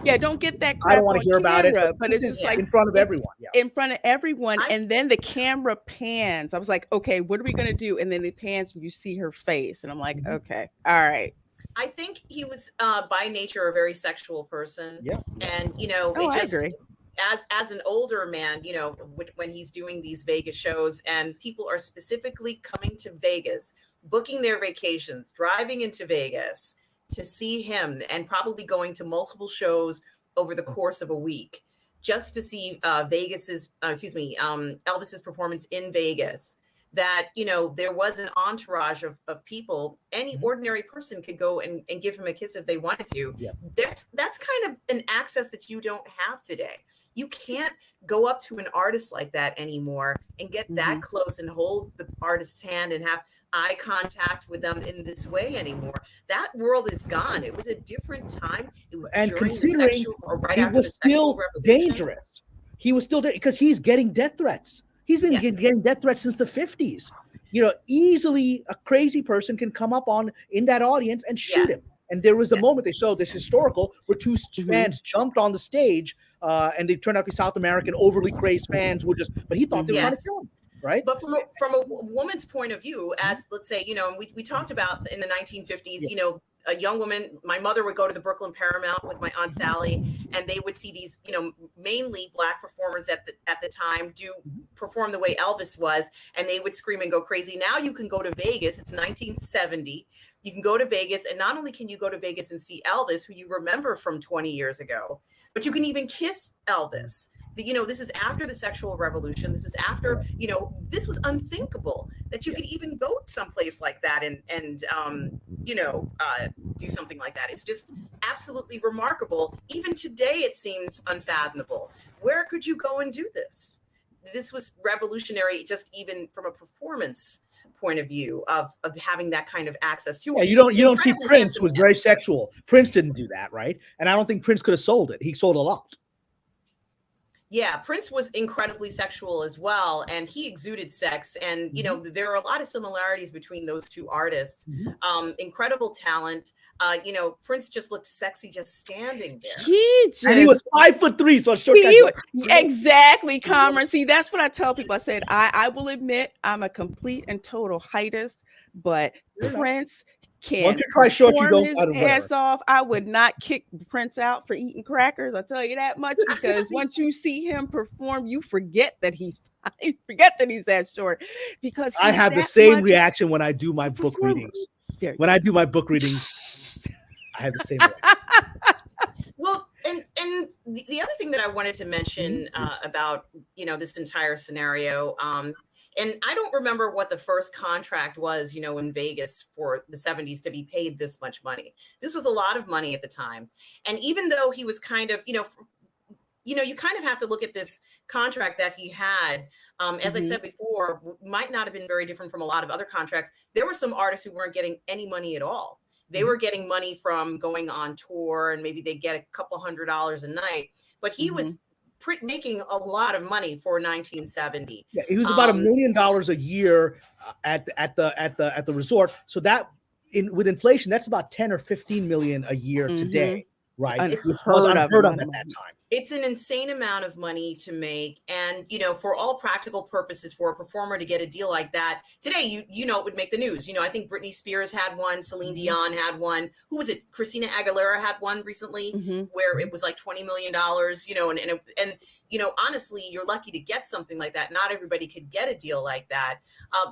Yeah, don't get that. I don't want to hear camera, about it, but it's just like in front of everyone. Yeah. In front of everyone, and then the camera pans. I was like, okay, what are we gonna do? And then it pans, and you see her face, and I'm like, okay, all right. I think he was by nature a very sexual person. Yeah. And I agree. As an older man, when he's doing these Vegas shows, and people are specifically coming to Vegas, booking their vacations, driving into Vegas to see him, and probably going to multiple shows over the course of a week just to see Elvis's performance in Vegas. That there was an entourage of people. Any ordinary person could go and give him a kiss if they wanted to. Yeah. That's kind of an access that you don't have today. You can't go up to an artist like that anymore and get that close and hold the artist's hand and have eye contact with them in this way anymore. That world is gone. It was a different time. It was, and during considering the sexual, or right he after was the sexual still revolution. dangerous. He was still because he's getting death threats. He's been getting death threats since the 50s. Easily a crazy person can come up in that audience and shoot him. And there was the moment they showed this historical where two fans jumped on the stage, and they turned out to be South American overly crazed fans but he thought they were trying to kill him. Right. But from a woman's point of view, as let's say, and we talked about in the 1950s, a young woman, my mother would go to the Brooklyn Paramount with my Aunt Sally, and they would see these, mainly Black performers at the time perform the way Elvis was, and they would scream and go crazy. Now you can go to Vegas. It's 1970. You can go to Vegas, and not only can you go to Vegas and see Elvis, who you remember from 20 years ago, but you can even kiss Elvis. This is after the sexual revolution. This is after, this was unthinkable that you could even go someplace like that and do something like that. It's just absolutely remarkable. Even today, it seems unfathomable. Where could you go and do this? This was revolutionary, just even from a performance point of view of having that kind of access to it. You don't see Prince was very sexual. Prince didn't do that, right? And I don't think Prince could have sold it. He sold a lot. Yeah, Prince was incredibly sexual as well, and he exuded sex. And there are a lot of similarities between those two artists. Incredible talent. Prince just looked sexy just standing there. And he was 5'3", so a short guy. Exactly, Kamran. See, that's what I tell people. I said I will admit I'm a complete and total heightist, but Prince can once you try short, you perform his ass off. I would not kick Prince out for eating crackers. I'll tell you that much, because once you see him perform, you forget that he's that short. Because I have the same reaction when I do my book readings. When I do my book readings, I have the same reaction. Well, and the other thing that I wanted to mention about this entire scenario, and I don't remember what the first contract was, in Vegas for the 70s to be paid this much money. This was a lot of money at the time, and even though he was kind of, you kind of have to look at this contract that he had. As I said before, might not have been very different from a lot of other contracts. There were some artists who weren't getting any money at all. They were getting money from going on tour, and maybe they get a couple $100 a night. But he was making a lot of money for 1970. Yeah, he was about $1 million a year at the resort. So that with inflation, that's about 10 or 15 million a year today, right? It's unheard of at that time. It's an insane amount of money to make. And, for all practical purposes, for a performer to get a deal like that today, it would make the news. I think Britney Spears had one, Celine Dion had one. Who was it? Christina Aguilera had one recently where it was like $20 million, and honestly, you're lucky to get something like that. Not everybody could get a deal like that.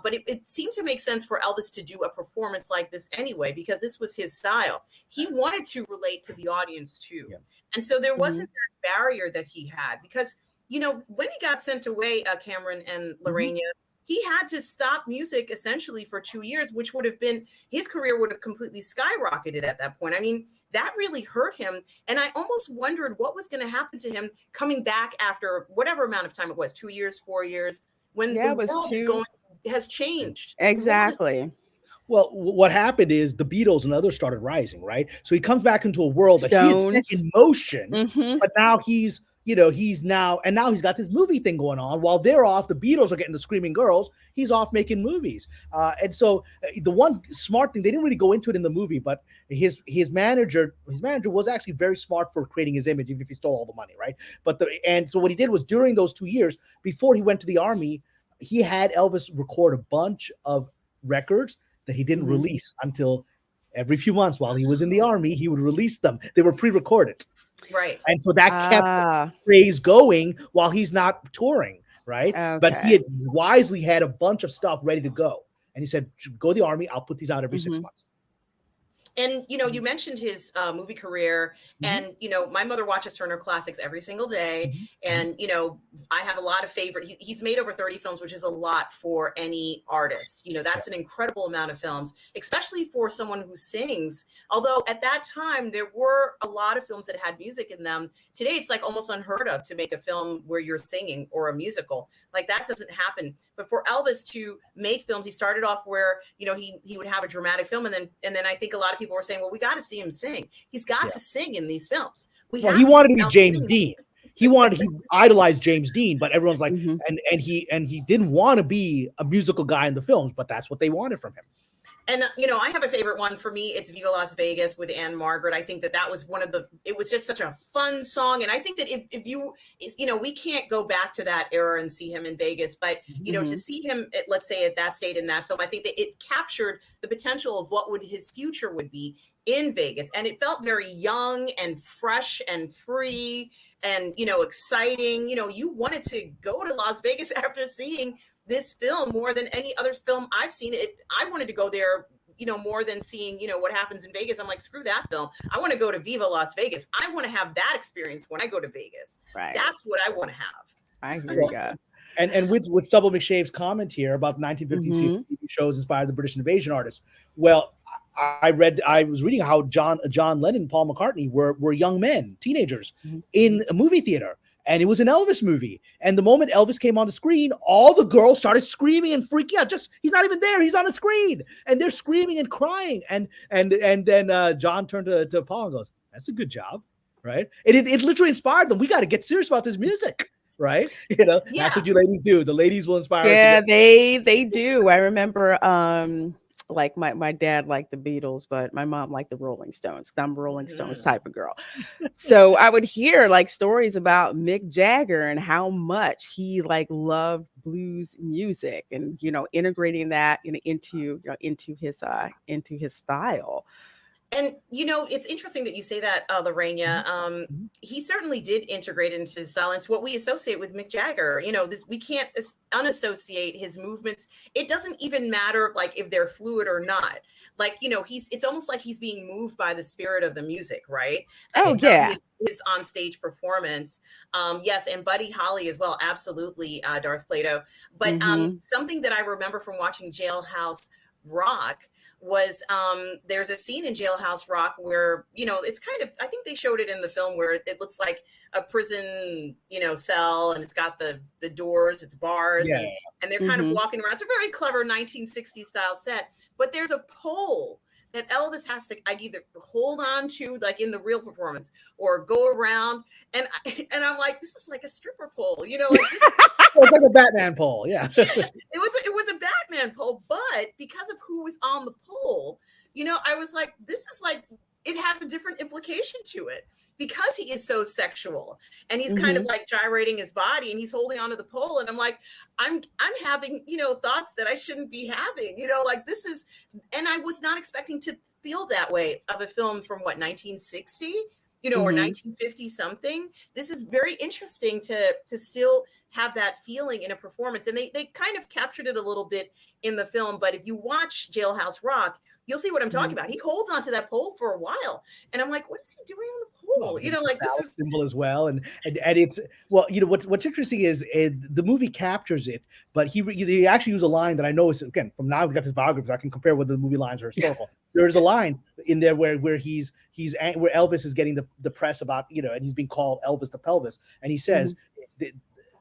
But it seemed to make sense for Elvis to do a performance like this anyway, because this was his style. He wanted to relate to the audience too. Yeah. And so there wasn't that barrier that he had, because, when he got sent away, Kamran and Lorena, he had to stop music essentially for 2 years, which would have been, his career would have completely skyrocketed at that point. I mean, that really hurt him. And I almost wondered what was going to happen to him coming back after whatever amount of time it was, 2 years, 4 years, when the world has changed. Exactly. Well, what happened is the Beatles and others started rising, right? So he comes back into a world that he had set in motion, but now he's got this movie thing going on. While they're off, the Beatles are getting the screaming girls. He's off making movies. And so the one smart thing, they didn't really go into it in the movie, but his manager was actually very smart for creating his image, even if he stole all the money, right? And so what he did was, during those 2 years, before he went to the army, he had Elvis record a bunch of records that he didn't release until every few months while he was in the army. He would release them. They were pre-recorded. Right. And so that kept the craze going while he's not touring, right? Okay. But he had wisely had a bunch of stuff ready to go. And he said, go to the army. I'll put these out every 6 months. And, you mentioned his movie career, and, my mother watches Turner Classics every single day. And, I have a lot of favorite, he's made over 30 films, which is a lot for any artist. That's an incredible amount of films, especially for someone who sings. Although at that time, there were a lot of films that had music in them. Today, it's like almost unheard of to make a film where you're singing, or a musical. Like, that doesn't happen. But for Elvis to make films, he started off where, he would have a dramatic film. And then I think a lot of people were saying, well, we got to see him sing. He's got to sing in these films. He wanted to be James Dean. He idolized James Dean, but everyone's like, and he didn't want to be a musical guy in the films, but that's what they wanted from him. And, I have a favorite one. For me, it's Viva Las Vegas with Anne Margaret. I think that was it was just such a fun song. And I think that if you, we can't go back to that era and see him in Vegas, but, to see him, let's say at that state in that film, I think that it captured the potential of what his future would be in Vegas. And it felt very young and fresh and free and, exciting. You wanted to go to Las Vegas after seeing this film more than any other film I've seen. I wanted to go there, more than seeing, what happens in Vegas. I'm like, screw that film. I want to go to Viva Las Vegas. I want to have that experience when I go to Vegas. Right. That's what I want to have. I hear you. And with Stubble McShave's comment here about 1956 TV shows inspired the British invasion artists. Well, I was reading how John Lennon and Paul McCartney were young men, teenagers in a movie theater. And it was an Elvis movie. And the moment Elvis came on the screen, all the girls started screaming and freaking out. He's not even there. He's on the screen. And they're screaming and crying. And then John turned to Paul and goes, that's a good job, right? It literally inspired them. We got to get serious about this music, right? That's what you ladies do. The ladies will inspire us. Yeah, they do. I remember like my dad liked the Beatles, but my mom liked the Rolling Stones, because I'm a Rolling Stones type of girl. So I would hear like stories about Mick Jagger and how much he loved blues music, and integrating that into his style. And it's interesting that you say that, Lorena. He certainly did integrate into his style. It's what we associate with Mick Jagger. We can't unassociate his movements. It doesn't even matter like if they're fluid or not. Like it's almost like he's being moved by the spirit of the music, right? Oh And yeah. his on stage performance. Yes, and Buddy Holly as well. Absolutely, Darth Plato. But something that I remember from watching Jailhouse Rock was there's a scene in Jailhouse Rock where it's kind of, I think they showed it in the film, where it looks like a prison cell, and it's got the doors, it's bars, and they're kind of walking around. It's a very clever 1960s style set, but there's a pole that Elvis has to either hold on to, like in the real performance, or go around, and I'm like, this is like a stripper pole, like this. It's like a Batman pole, yeah. It was a Batman pole, but because of who was on the pole, I was like, this is like, it has a different implication to it, because he is so sexual, and he's kind of like gyrating his body, and he's holding onto the pole, and I'm like, I'm having thoughts that I shouldn't be having, like this is, and I was not expecting to feel that way of a film from 1960, or 1950 something. This is very interesting to still have that feeling in a performance, and they kind of captured it a little bit in the film. But if you watch Jailhouse Rock, you'll see what I'm talking about. He holds onto that pole for a while, and I'm like, what is he doing on the pole? Like this is symbol as well, and it's, well, what's interesting is the movie captures it, but he actually used a line that I know is, again, from now I've got this biography, so I can compare whether the movie lines are historical. There's a line in there where Elvis is getting the press about, and he's being called Elvis the Pelvis, and he says,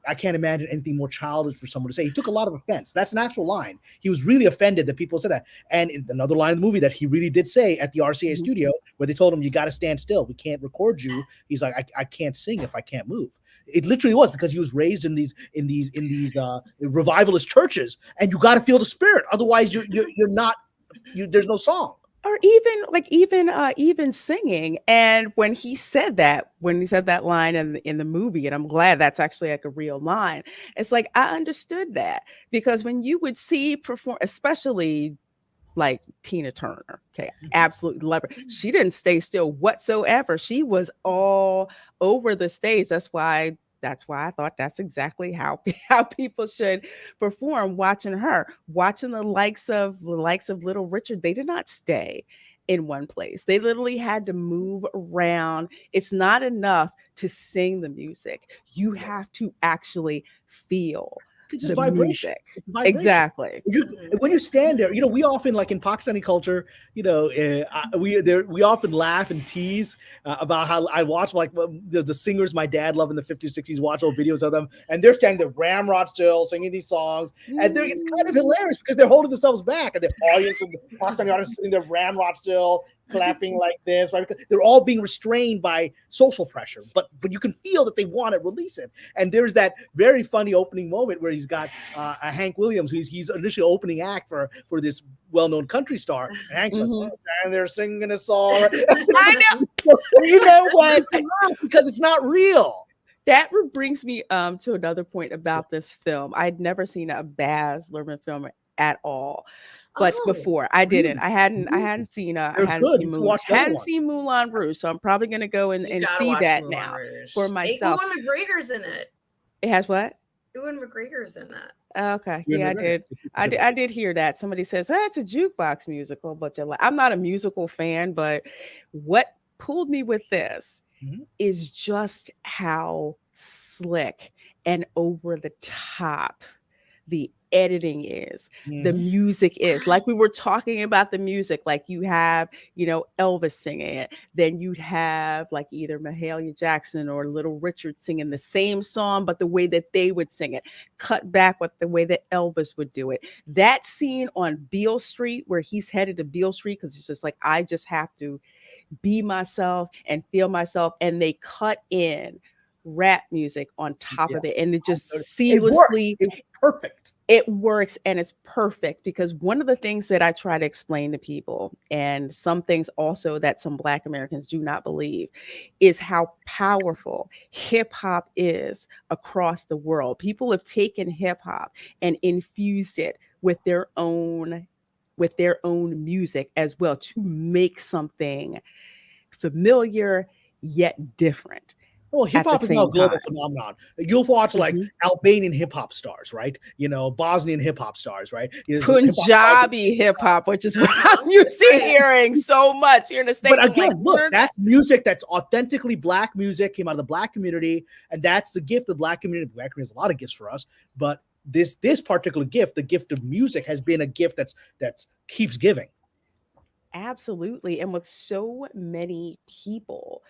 I can't imagine anything more childish for someone to say. He took a lot of offense. That's an actual line. He was really offended that people said that. And another line in the movie that he really did say at the RCA studio, where they told him, you got to stand still, we can't record you. He's like, I can't sing if I can't move. It literally was because he was raised in these revivalist churches, and you got to feel the spirit. Otherwise, you're not. There's no song. Or even singing. And when he said that line in the movie, and I'm glad that's actually like a real line, it's like, I understood that, because when you would see perform, especially like Tina Turner, okay, absolutely love her. She didn't stay still whatsoever. She was all over the stage. That's why I thought that's exactly how people should perform. Watching the likes of Little Richard, they did not stay in one place. They literally had to move around. It's not enough to sing the music. You have to actually feel It's the just vibration. music. It's vibration. Exactly. When you stand there, we often, like in Pakistani culture, we often laugh and tease about how I watch like the singers my dad loved in the 50s, 60s, watch old videos of them, and they're standing there ramrod still singing these songs, and it's kind of hilarious because they're holding themselves back, and the audience and the Pakistani audience sitting there ramrod still, clapping like this, right? Because they're all being restrained by social pressure, but you can feel that they want to release it. And there's that very funny opening moment where he's got Hank Williams, he's initially opening act for this well-known country star, and Hank's like, and they're singing a song. I know. You know what? Because it's not real. That brings me to another point about this film. I'd never seen a Baz Luhrmann film at all. But before I didn't, I hadn't seen Moulin Rouge, so I'm probably gonna go and see that now for myself. Ewan McGregor's in it. It has what? Ewan McGregor's in that. Okay, yeah, I did hear that. Somebody says it's a jukebox musical, but I'm not a musical fan. But what pulled me with this is just how slick and over the top the editing is, the music is. Like we were talking about the music, like you have, Elvis singing it, then you'd have like either Mahalia Jackson or Little Richard singing the same song, but the way that they would sing it, cut back with the way that Elvis would do it. That scene on Beale Street where he's headed to Beale Street, because it's just like, I just have to be myself and feel myself, and they cut in rap music on top of it, and it just seamlessly, it's perfect. It works, and it's perfect, because one of the things that I try to explain to people, and some things also that some Black Americans do not believe, is how powerful hip hop is across the world. People have taken hip hop and infused it with their own with their own music as well to make something familiar yet different Well, hip at the hop is now a same global time. phenomenon. You'll watch like Mhm. Albanian hip hop stars, right? Bosnian hip hop stars, right? There's hip hop stars. Punjabi hip hop, which is what I'm used to Right. hearing so much here in the States. But I'm like, again, look, where- that's music that's authentically Black music, came out of the Black community, and that's the gift of the Black community. The Black community has a lot of gifts for us, but this particular gift, the gift of music, has been a gift that's keeps giving. Absolutely. And with so many people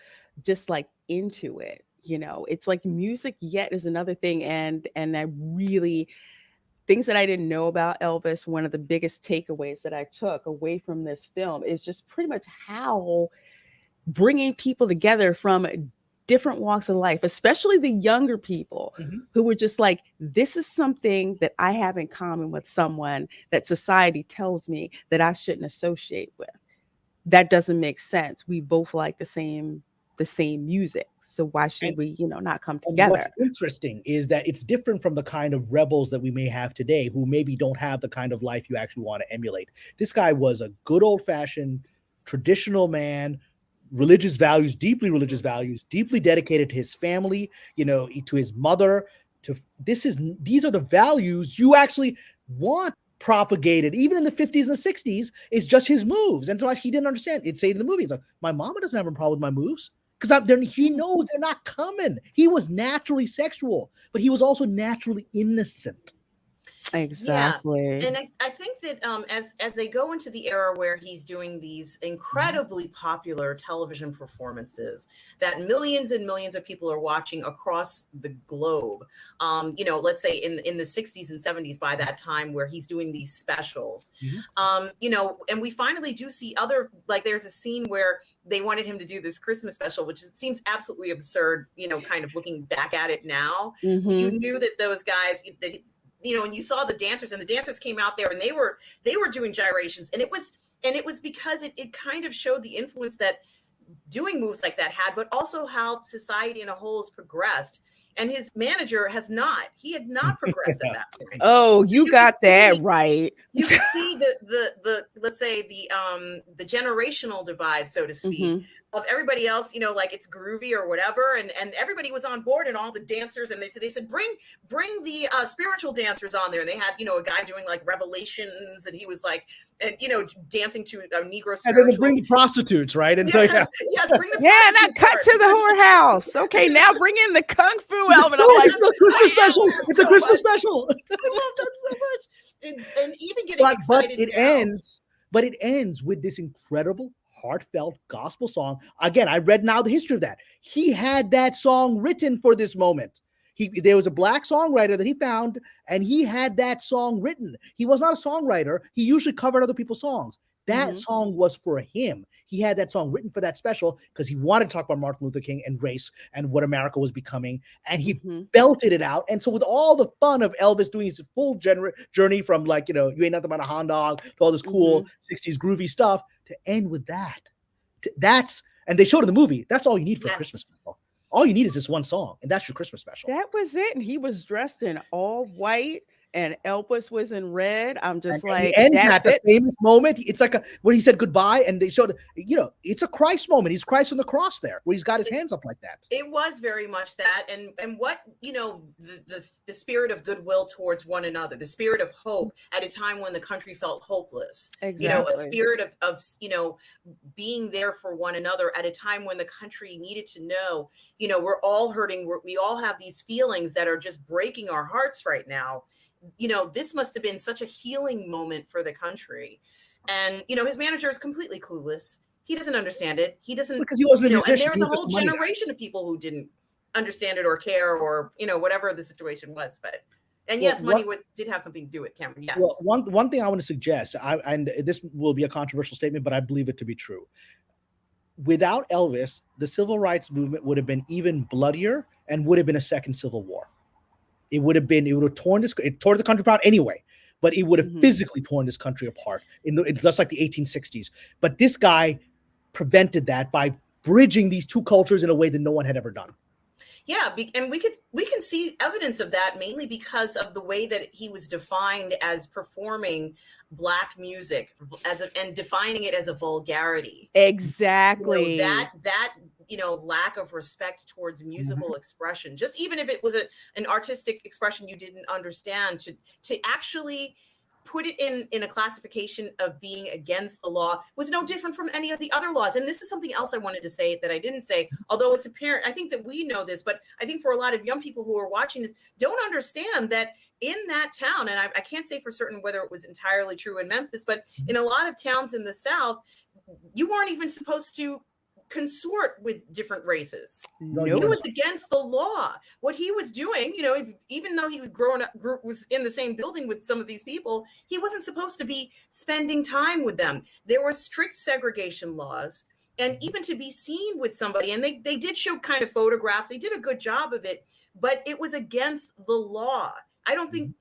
just like into it, it's like music yet is another thing. And I really things that I didn't know about Elvis, one of the biggest takeaways that I took away from this film is just pretty much how bringing people together from different walks of life, especially the younger people who were just like, this is something that I have in common with someone that society tells me that I shouldn't associate with. That doesn't make sense. We both like the same music. So why should we, not come And together? what's interesting is that it's different from the kind of rebels that we may have today who maybe don't have the kind of life you actually want to emulate. This guy was a good old-fashioned traditional man, religious values, deeply dedicated to his family, to his mother. These are the values you actually want propagated, even in the 50s and the 60s. It's just his moves. And so he didn't understand. It'd say in the movie, it's like, my mama doesn't have a problem with my moves. Because he knows they're not coming. He was naturally sexual, but he was also naturally innocent. Exactly. Yeah. And I think that as they go into the era where he's doing these incredibly popular television performances that millions and millions of people are watching across the globe, let's say in the 60s and 70s, by that time where he's doing these specials, and we finally do see other, like there's a scene where they wanted him to do this Christmas special, which seems absolutely absurd, kind of looking back at it now. You knew that those guys, and you saw the dancers, and the dancers came out there and they were doing gyrations, and it was because it kind of showed the influence that doing moves like that had, but also how society in a whole has progressed. And his manager he had not progressed at that point. Oh, you got that right. You can see the let's say the generational divide, so to speak, of everybody else, like it's groovy or whatever. And everybody was on board, and all the dancers, and they said, bring the spiritual dancers on there. And they had, a guy doing like Revelations, and he was like, dancing to a Negro spiritual. And then they bring the prostitutes, right? And yes, bring the now cut to the whorehouse. Okay, now bring in the kung fu element. I'm like, it's a Christmas special. It's a Christmas special. I love that so much. And even getting excited. But it ends with this incredible, heartfelt gospel song. Again, I read now the history of that. He had that song written for this moment. There was a Black songwriter that he found, and he had that song written. He was not a songwriter. He usually covered other people's songs. That song was for him. He had that song written for that special because he wanted to talk about Martin Luther King and race and what America was becoming. And he belted it out. And so with all the fun of Elvis doing his full journey from like, you ain't nothing but a hound dog to all this cool 60s groovy stuff, to end with that. And they showed in the movie, that's all you need for a Christmas special. All you need is this one song, and that's your Christmas special. That was it. And he was dressed in all white, and Elvis was in red. I'm just like, he ends at the famous moment. It's like where he said goodbye, and they showed, it's a Christ moment. He's Christ on the cross there, where he's got his hands up like that. It was very much that, and what the spirit of goodwill towards one another, the spirit of hope at a time when the country felt hopeless. Exactly. A spirit of being there for one another at a time when the country needed to know, we're all hurting. We all have these feelings that are just breaking our hearts right now. This must have been such a healing moment for the country. And, his manager is completely clueless. He doesn't understand it. He doesn't, because he wasn't a musician. And there was a whole generation of people who didn't understand it or care or, whatever the situation was. Money did have something to do with Cameron. Yes. Well, one thing I want to suggest, and this will be a controversial statement, but I believe it to be true. Without Elvis, the civil rights movement would have been even bloodier and would have been a second civil war. It would have torn the country apart anyway, but it would have physically torn this country apart. It's just like the 1860s. But this guy prevented that by bridging these two cultures in a way that no one had ever done. Yeah, and we can see evidence of that mainly because of the way that he was defined as performing Black music and defining it as a vulgarity. Exactly. That lack of respect towards musical expression, just even if it was an artistic expression you didn't understand, to actually put it in a classification of being against the law was no different from any of the other laws. And this is something else I wanted to say that I didn't say, although it's apparent. I think that we know this, but I think for a lot of young people who are watching this don't understand that in that town, and I can't say for certain whether it was entirely true in Memphis, but in a lot of towns in the South, you weren't even supposed to consort with different races. Nope. It was against the law. What he was doing, even though he was was in the same building with some of these people, he wasn't supposed to be spending time with them. There were strict segregation laws. And even to be seen with somebody, and they did show kind of photographs, they did a good job of it, but it was against the law. I don't think,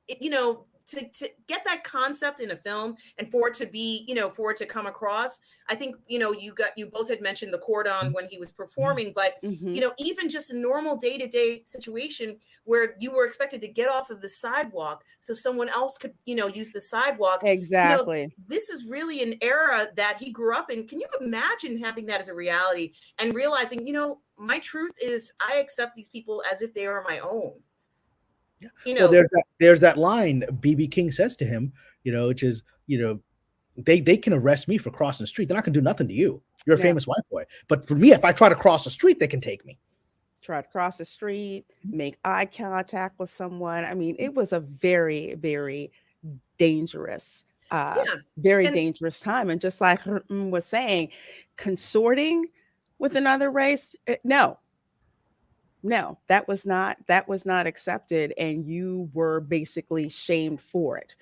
to get that concept in a film and for it to be, for it to come across, I think, you both had mentioned the cordon when he was performing, but, even just a normal day-to-day situation where you were expected to get off of the sidewalk so someone else could, use the sidewalk. Exactly. This is really an era that he grew up in. Can you imagine having that as a reality and realizing, my truth is I accept these people as if they are my own. Yeah. Well, there's that line B.B. King says to him, which is, they can arrest me for crossing the street. They're not going to do nothing to you. You're a famous white boy. But for me, if I try to cross the street, they can take me. Try to cross the street, make eye contact with someone. I mean, it was a very, very dangerous, dangerous time. And just like was saying, consorting with another race, no, that was not accepted, and you were basically shamed for it,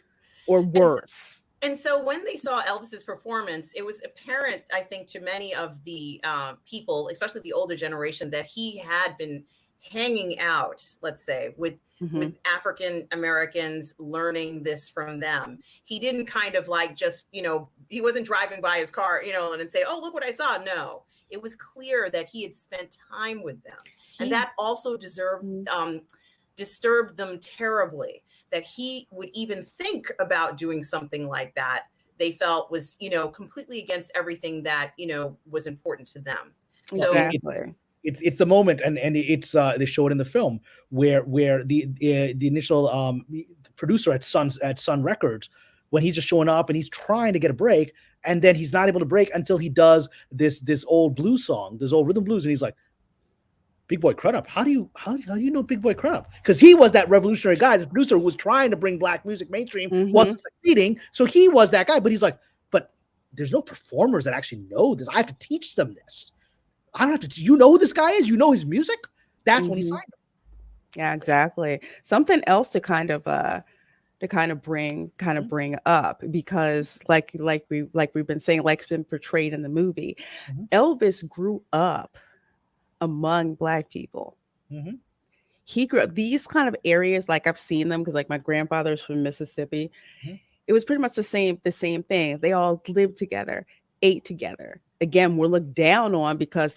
or worse. And so when they saw Elvis's performance, it was apparent, I think, to many of the people, especially the older generation, that he had been hanging out, let's say, with African Americans, learning this from them. He didn't kind of like just, he wasn't driving by his car, and say, oh, look what I saw. No, it was clear that he had spent time with them. And that also disturbed them terribly, that he would even think about doing something like that. They felt was, completely against everything that, was important to them. So exactly. It's the moment, and it's they show it in the film where the initial producer at Sun Records, when he's just showing up and he's trying to get a break, and then he's not able to break until he does this old blues song, this old rhythm blues, and he's like, Big Boy Crudup. How do you know Big Boy Crudup? Because he was that revolutionary guy, the producer who was trying to bring Black music mainstream, wasn't succeeding. So he was that guy. But he's like, but there's no performers that actually know this. I have to teach them this. I don't have to. You know who this guy is? You know his music? That's when he signed him. Yeah, exactly. Something else to kind of bring up, because like we've been saying, like it's been portrayed in the movie, Elvis grew up among Black people. He grew up these kind of areas, like I've seen them because like my grandfather's from Mississippi. It was pretty much the same thing. They all lived together, ate together. Again, were looked down on because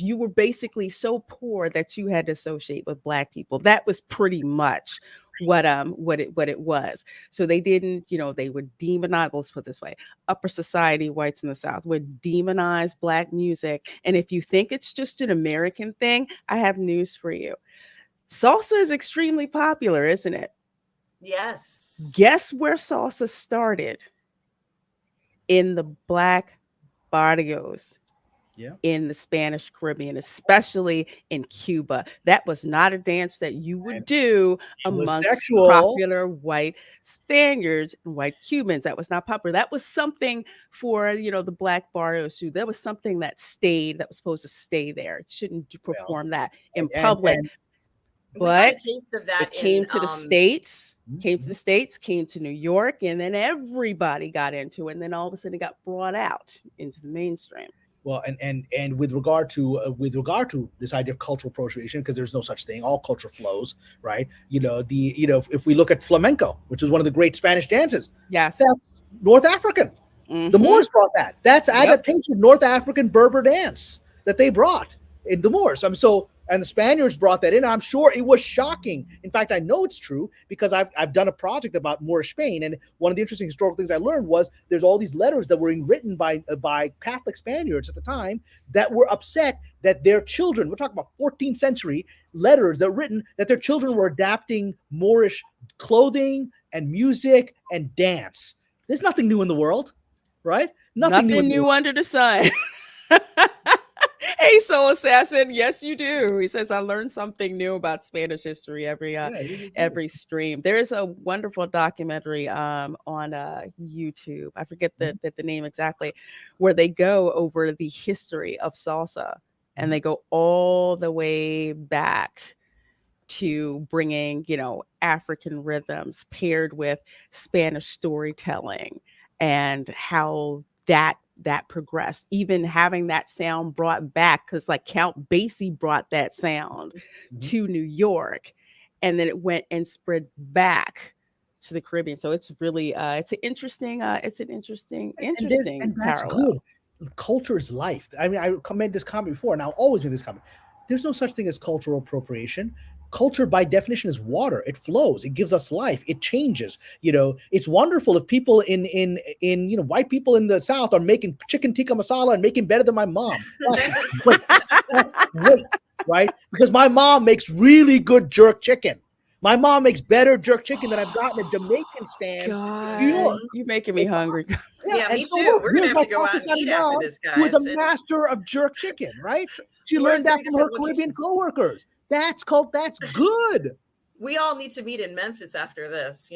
you were basically so poor that you had to associate with Black people. That was pretty much what it was. So they didn't, they would demonize, let's put it this way, upper society whites in the South would demonize Black music. And if you think it's just an American thing, I have news for you. Salsa is extremely popular, isn't it? Yes. Guess where salsa started? In the Black barrios. In the Spanish Caribbean, especially in Cuba. That was not a dance that you would do amongst popular white Spaniards and white Cubans. That was not popular. That was something for, the Black barrios too. That was something that was supposed to stay there. Shouldn't perform that in public. But it came to the States, came to New York, and then everybody got into it. And then all of a sudden it got brought out into the mainstream. Well, and with regard to this idea of cultural appropriation, because there's no such thing, all culture flows, right? If we look at flamenco, which is one of the great Spanish dances, that's North African. The Moors brought that. That's adaptation of North African Berber dance that they brought in the Moors. So And the Spaniards brought that in. I'm sure it was shocking. In fact, I know it's true because I've done a project about Moorish Spain, and one of the interesting historical things I learned was there's all these letters that were written by Catholic Spaniards at the time that were upset that their children, we're talking about 14th century letters that were written, that their children were adapting Moorish clothing and music and dance. There's nothing new in the world, right? Nothing new under the sun. Hey, Soul Assassin. Yes, you do. He says, I learned something new about Spanish history every stream. There's a wonderful documentary on YouTube. I forget the name exactly, where they go over the history of salsa, and they go all the way back to bringing, African rhythms paired with Spanish storytelling, and how that progressed, even having that sound brought back, because like Count Basie brought that sound to New York, and then it went and spread back to the Caribbean. So it's really it's an interesting and that's parallel. Good. Culture is life. I mean, I made this comment before, and I'll always make this comment. There's no such thing as cultural appropriation. Culture, by definition, is water. It flows. It gives us life. It changes. It's wonderful if people in white people in the South are making chicken tikka masala and making better than my mom. That's great, right? Because my mom makes really good jerk chicken. My mom makes better jerk chicken than I've gotten at Jamaican stands in New York. You're making me hungry. Yeah, me too. We're gonna have to go out and eat after this, guys. Who is a master of jerk chicken, right? She learned that from her Caribbean coworkers. That's good. We all need to meet in Memphis after this,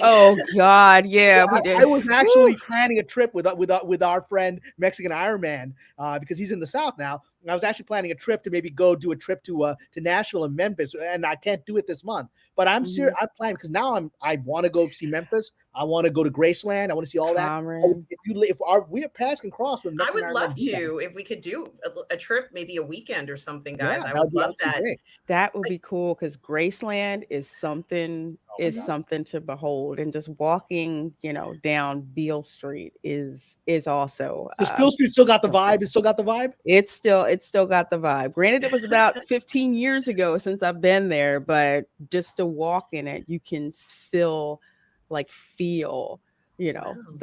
Oh God, yeah. I was actually planning a trip with our friend Mexican Iron Man because he's in the South now. I was actually planning a trip to maybe go do a trip to Nashville and Memphis, and I can't do it this month. But I'm serious. I'm planning because now I want to go see Memphis. I want to go to Graceland. I want to see all that. If we are paths can cross with Mexican I would love to if we could do a trip, maybe a weekend or something, guys. Yeah, I would love that. That would be cool because Graceland is something something to behold, and just walking, down Beale Street is also. Does Beale Street still got the vibe? It still got the vibe. It's still got the vibe. Granted, it was about 15 years ago since I've been there, but just to walk in it, you can feel the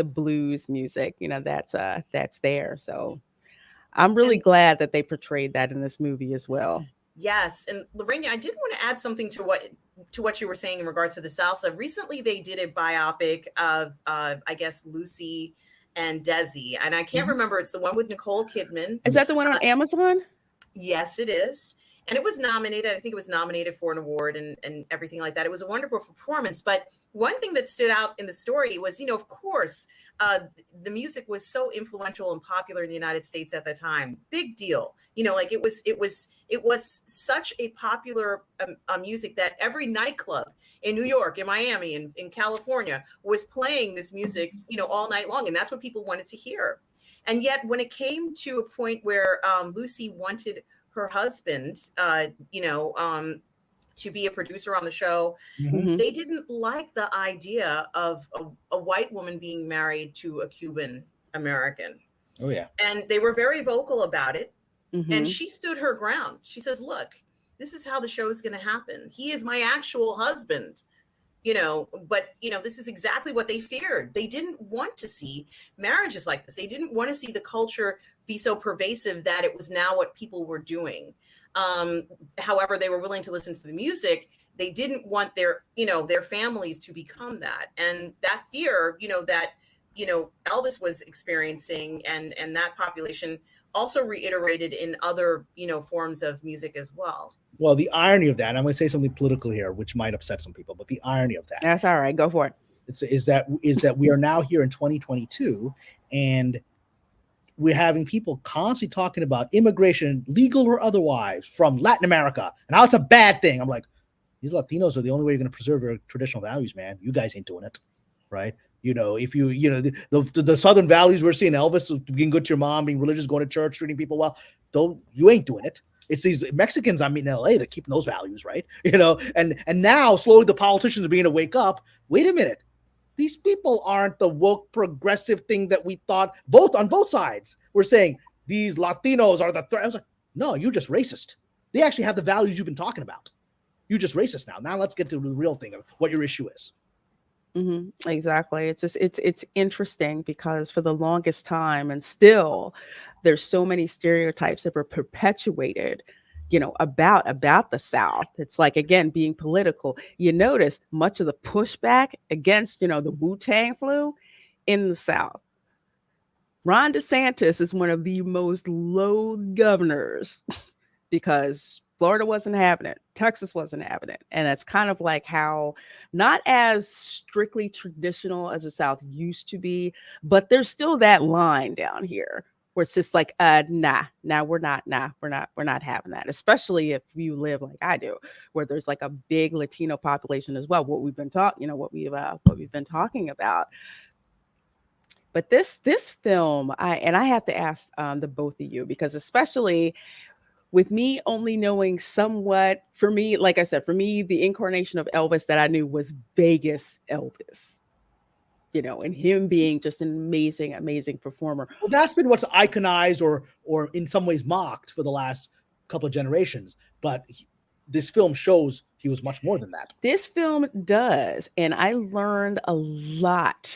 blues music. That's there. So I'm really glad that they portrayed that in this movie as well. Yes, and Lorena, I did want to add something to what you were saying in regards to the salsa. Recently, they did a biopic of, I guess, Lucy and Desi, and I can't remember. It's the one with Nicole Kidman. Is that the one on Amazon? Yes, it is. And it was nominated. I think it was nominated for an award and everything like that. It was a wonderful performance. But one thing that stood out in the story was, of course, the music was so influential and popular in the United States at the time. Big deal. It was such a popular music that every nightclub in New York, in Miami, in California was playing this music, all night long. And that's what people wanted to hear. And yet when it came to a point where Lucy wanted her husband, to be a producer on the show, they didn't like the idea of a white woman being married to a Cuban American. Oh, yeah. And they were very vocal about it. And she stood her ground. She says, look, this is how the show is going to happen. He is my actual husband. But this is exactly what they feared. They didn't want to see marriages like this. They didn't want to see the culture be so pervasive that it was now what people were doing. However, they were willing to listen to the music. They didn't want their families to become that. And that fear, that Elvis was experiencing and that population also reiterated in other, forms of music as well. Well, the irony of that, and I'm going to say something political here, which might upset some people, but the irony of that. That's all right. Go for it. Is that we are now here in 2022, and we're having people constantly talking about immigration, legal or otherwise, from Latin America, and how it's a bad thing. I'm like, these Latinos are the only way you're going to preserve your traditional values, man. You guys ain't doing it, right? If the Southern values we're seeing, Elvis being good to your mom, being religious, going to church, treating people well, you ain't doing it. It's these Mexicans I meet in LA that keep those values, right? And now slowly the politicians are beginning to wake up. Wait a minute. These people aren't the woke progressive thing that we thought on both sides. We're saying these Latinos are the threat. I was like, no, you're just racist. They actually have the values you've been talking about. You're just racist now. Now let's get to the real thing of what your issue is. Exactly. It's interesting because for the longest time, and still, there's so many stereotypes that were perpetuated, about the South. It's like, again, being political. You notice much of the pushback against, the Wu-Tang flu in the South. Ron DeSantis is one of the most loathed governors because Florida wasn't having it, Texas wasn't having it. And that's kind of like how, not as strictly traditional as the South used to be, but there's still that line down here where it's just like, we're not having that. Especially if you live like I do, where there's like a big Latino population as well. What we've been what we've been talking about. But this film, I have to ask the both of you, because especially with me only knowing somewhat, for me, like I said, for me, the incarnation of Elvis that I knew was Vegas Elvis, and him being just an amazing, amazing performer. Well, that's been what's iconized or in some ways mocked for the last couple of generations. But this film shows he was much more than that. This film does. And I learned a lot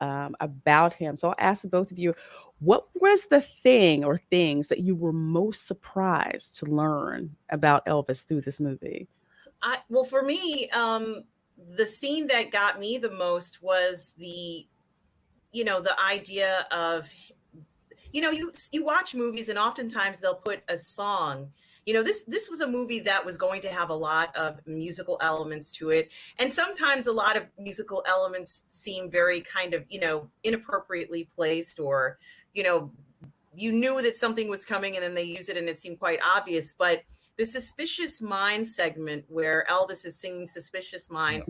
about him. So I'll ask both of you, what was the thing or things that you were most surprised to learn about Elvis through this movie? Well, for me, the scene that got me the most was the idea of, you watch movies and oftentimes they'll put a song. This was a movie that was going to have a lot of musical elements to it. And sometimes a lot of musical elements seem very kind of, inappropriately placed, or, you knew that something was coming and then they use it and it seemed quite obvious. But the Suspicious Minds segment where Elvis is singing Suspicious Minds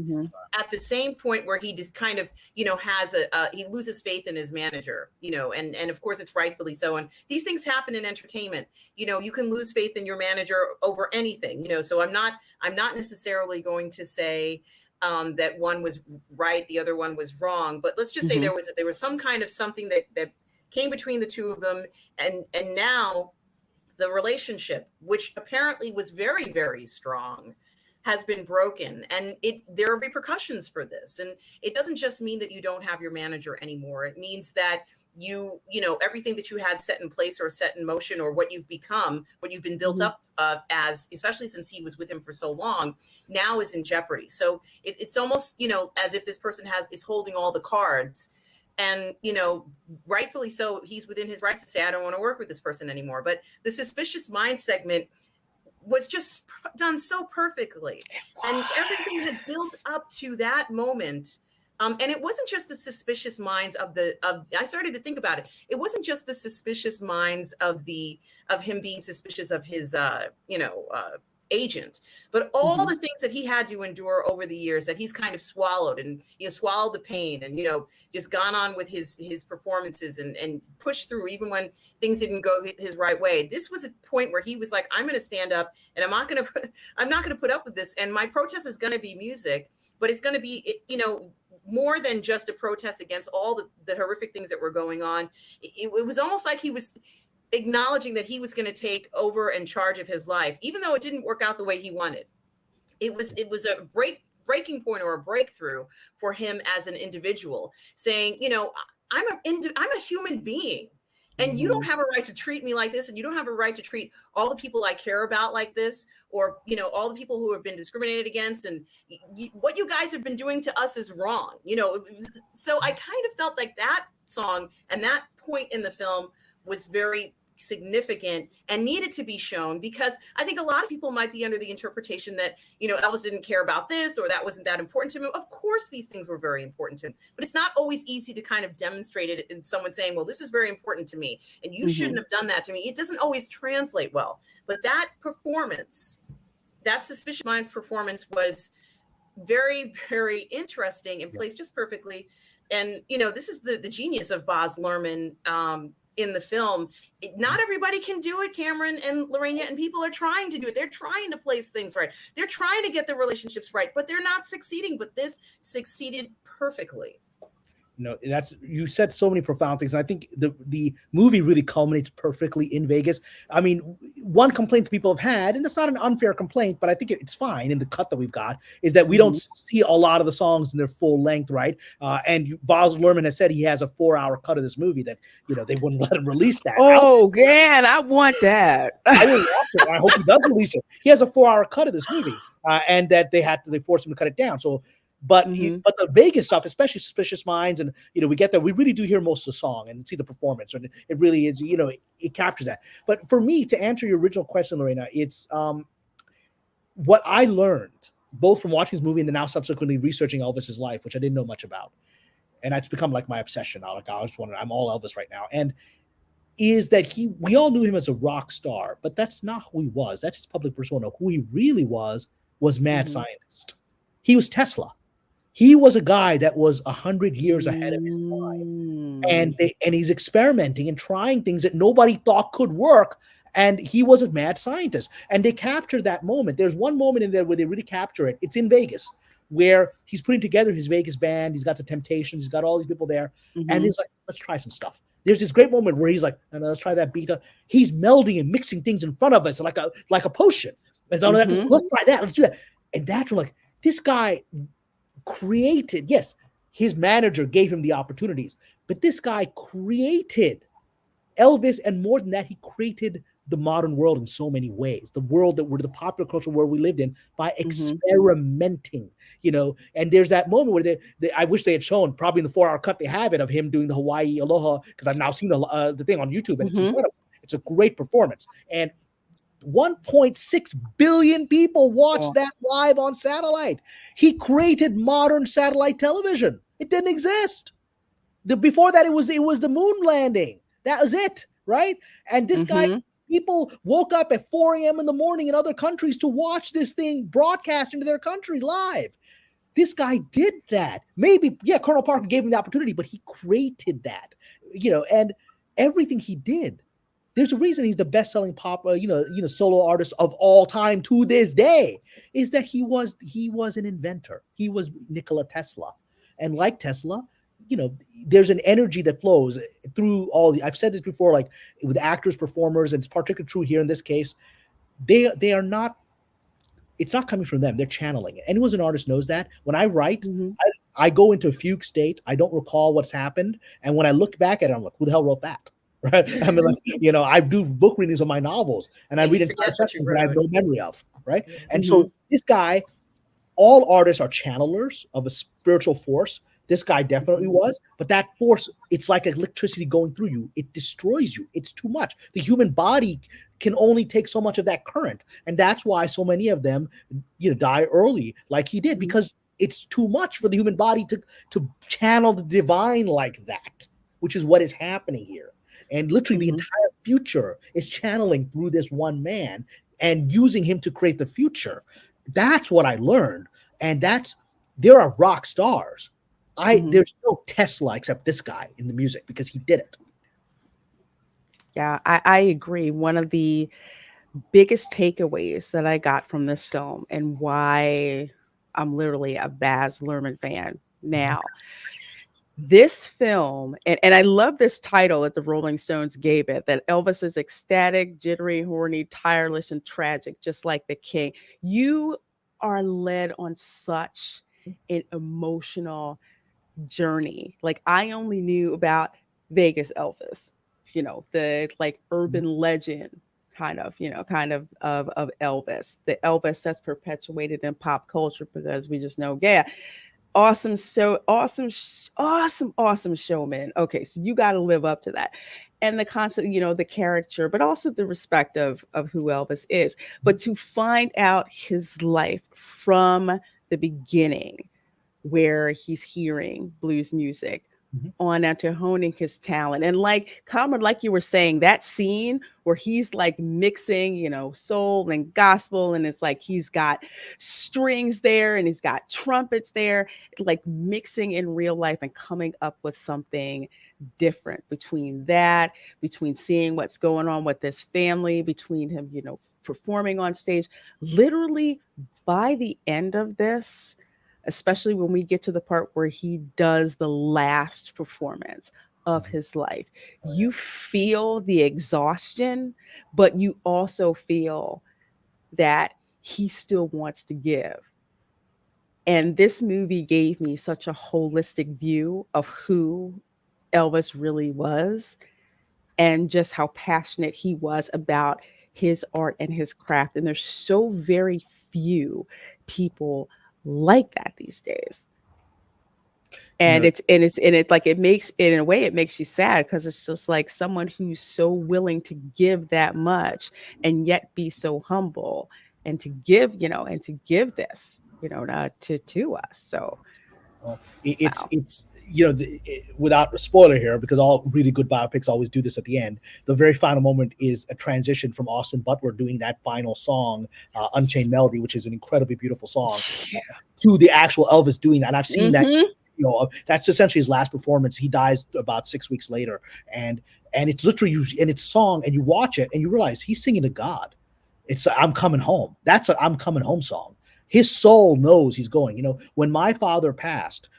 at the same point where he just kind of, has he loses faith in his manager, and of course it's rightfully so. And these things happen in entertainment. You can lose faith in your manager over anything, so I'm not necessarily going to say that one was right, the other one was wrong. But let's just say there was some kind of something that came between the two of them. And now the relationship, which apparently was very, very strong, has been broken. And there are repercussions for this. And it doesn't just mean that you don't have your manager anymore. It means that everything that you had set in place or set in motion, or what you've become, what you've been built up as, especially since he was with him for so long, now is in jeopardy. So it's almost, as if this person is holding all the cards. And, rightfully so, he's within his rights to say, I don't want to work with this person anymore. But the Suspicious Mind segment was just done so perfectly. And everything had built up to that moment. And it wasn't just the suspicious minds I started to think about it. It wasn't just the suspicious minds of him being suspicious of his, agent, but all the things that he had to endure over the years that he's kind of swallowed, and swallowed the pain, and just gone on with his performances and pushed through even when things didn't go his right way. This was a point where he was like, I'm going to stand up, and I'm not going to put up with this, and my protest is going to be music, but it's going to be more than just a protest against all the horrific things that were going on. It was almost like he was acknowledging that he was going to take over and charge of his life, even though it didn't work out the way he wanted. It was a breaking point or a breakthrough for him as an individual, saying, I'm a human being, and you don't have a right to treat me like this, and you don't have a right to treat all the people I care about like this, or all the people who have been discriminated against, and what you guys have been doing to us is wrong. So I kind of felt like that song and that point in the film was very significant and needed to be shown, because I think a lot of people might be under the interpretation that, Elvis didn't care about this, or that wasn't that important to him. Of course, these things were very important to him, but it's not always easy to kind of demonstrate it in someone saying, well, this is very important to me, and you shouldn't have done that to me. It doesn't always translate well, but that performance, that Suspicious Mind performance, was very, very interesting and placed just perfectly. And, this is the genius of Baz Luhrmann, in the film. Not everybody can do it, Cameron and Lorena, and people are trying to do it. They're trying to place things right. They're trying to get the relationships right, but they're not succeeding. But this succeeded perfectly. That's, you said so many profound things, and I think the movie really culminates perfectly in Vegas. I mean, one complaint that people have had, and it's not an unfair complaint, but I think it's fine in the cut that we've got, is that we don't see a lot of the songs in their full length, right? And Baz Luhrmann has said he has a 4-hour cut of this movie that they wouldn't let him release that. Oh man, I want that. I will watch it. I hope he does release it. He has a 4-hour cut of this movie, and that they forced him to cut it down. So. But but the Vegas stuff, especially Suspicious Minds, and we get that we really do hear most of the song and see the performance, and it really is it captures that. But for me, to answer your original question, Lorena, it's what I learned both from watching this movie and then now subsequently researching Elvis's life, which I didn't know much about, and it's become like my obsession. I'm all Elvis right now, and is that we all knew him as a rock star, but that's not who he was. That's his public persona. Who he really was mad scientist. He was Tesla. He was a guy that was 100 years ahead of his time, and he's experimenting and trying things that nobody thought could work. And he was a mad scientist, and they captured that moment. There's one moment in there where they really capture it. It's in Vegas, where he's putting together his Vegas band. He's got the Temptations. He's got all these people there, and he's like, "Let's try some stuff." There's this great moment where he's like, "Let's try that beat." He's melding and mixing things in front of us like a potion. Let's try that. Let's do that. And that's like, this guy created, yes, his manager gave him the opportunities, but this guy created Elvis, and more than that, he created the modern world in so many ways. The world that the popular culture world we lived in by experimenting, and there's that moment where I wish they had shown, probably in the 4-hour cut they have it, of him doing the Hawaii Aloha, because I've now seen the thing on YouTube, and it's incredible. It's a great performance. And 1.6 billion people watched that live on satellite. He created modern satellite television. It didn't exist. Before that, it was the moon landing. That was it, right? And this guy, people woke up at 4 a.m. in the morning in other countries to watch this thing broadcast into their country live. This guy did that. Maybe, Colonel Parker gave him the opportunity, but he created that, and everything he did. There's a reason he's the best-selling pop, solo artist of all time to this day. Is that he was an inventor. He was Nikola Tesla, and like Tesla, there's an energy that flows through I've said this before, like with actors, performers, and it's particularly true here in this case. They are not. It's not coming from them. They're channeling it. Anyone who's an artist knows that. When I write, I go into a fugue state. I don't recall what's happened, and when I look back at it, I'm like, who the hell wrote that? Right? I mean, I do book readings of my novels, and I read entire sections that I have no memory of, right? And so this guy, all artists are channelers of a spiritual force. This guy definitely was, but that force, it's like electricity going through you. It destroys you. It's too much. The human body can only take so much of that current, and that's why so many of them, die early, like he did, because it's too much for the human body to channel the divine like that, which is what is happening here. And literally the entire future is channeling through this one man and using him to create the future. That's what I learned. And there are rock stars. There's no Tesla except this guy in the music, because he did it. Yeah, I agree. One of the biggest takeaways that I got from this film, and why I'm literally a Baz Luhrmann fan now, this film, and I love this title that the Rolling Stones gave it, that Elvis is ecstatic, jittery, horny, tireless, and tragic, just like the king. You are led on such an emotional journey. Like, I only knew about Vegas Elvis, the like urban legend kind of Elvis, the Elvis that's perpetuated in pop culture, because we just know, awesome showman. Okay, so you got to live up to that, and the concept, the character, but also the respect of who Elvis is. But to find out his life from the beginning, where he's hearing blues music, on out to honing his talent, and like Kamran, like you were saying, that scene where he's like mixing, soul and gospel, and it's like he's got strings there and he's got trumpets there, like mixing in real life and coming up with something different. Between seeing what's going on with this family, between him, performing on stage, literally by the end of this, especially when we get to the part where he does the last performance of his life. You feel the exhaustion, but you also feel that he still wants to give. And this movie gave me such a holistic view of who Elvis really was and just how passionate he was about his art and his craft. And there's so very few people like that these days. And know, it's like, it makes it, in a way, it makes you sad, because it's just like someone who's so willing to give that much and yet be so humble and to give, and to give this, to us. So it's wow. it's without a spoiler here, because all really good biopics always do this at the end. The very final moment is a transition from Austin Butler doing that final song, Unchained Melody, which is an incredibly beautiful song, to the actual Elvis doing that. And I've seen that. That's essentially his last performance. He dies about 6 weeks later, and it's literally, and it's song, and you watch it and you realize he's singing to God. It's I'm coming home. That's a I'm coming home song. His soul knows he's going. When my father passed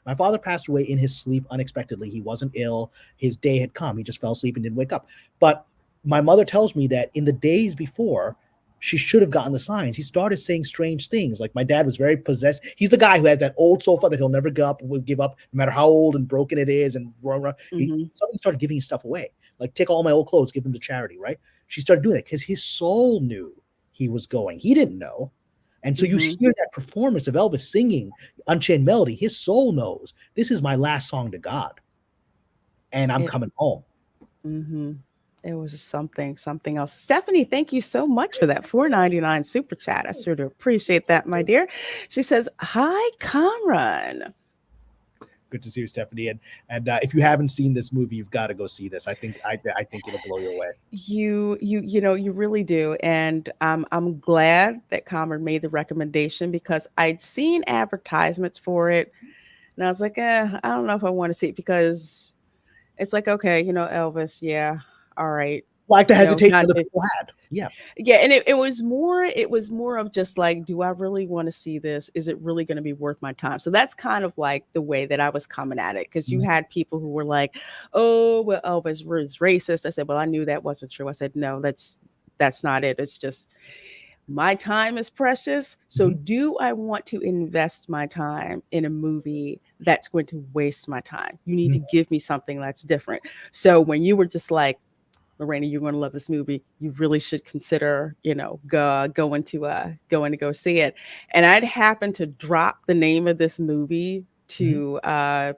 away in his sleep unexpectedly. He wasn't ill. His day had come. He just fell asleep and didn't wake up. But my mother tells me that in the days before, she should have gotten the signs. He started saying strange things. Like, my dad was very possessed. He's the guy who has that old sofa that he'll never give up, no matter how old and broken it is. And somebody started giving his stuff away. Like, take all my old clothes, give them to charity, right? She started doing it because his soul knew he was going. He didn't know. And so you hear that performance of Elvis singing Unchained Melody. His soul knows, this is my last song to God, and I'm coming home. It was something else. Stephanie, thank you so much for that $4.99 super chat. I sure do appreciate that, my dear. She says, "Hi, Kamran." Good to see you, Stephanie. And if you haven't seen this movie, you've got to go see this. I think it'll blow you away. You really do. And I'm glad that Kamran made the recommendation, because I'd seen advertisements for it and I was like, I don't know if I want to see it, because it's like, okay, Elvis, yeah, all right. Like the hesitation other people had. Yeah. And it was more of just like, do I really want to see this? Is it really going to be worth my time? So that's kind of like the way that I was coming at it, because you had people who were like, oh, well, Elvis was racist. I said, well, I knew that wasn't true. I said, no, that's not it. It's just, my time is precious. So do I want to invest my time in a movie that's going to waste my time? You need to give me something that's different. So when you were just like, Reina, you're going to love this movie, you really should consider, going to go see it. And I'd happened to drop the name of this movie to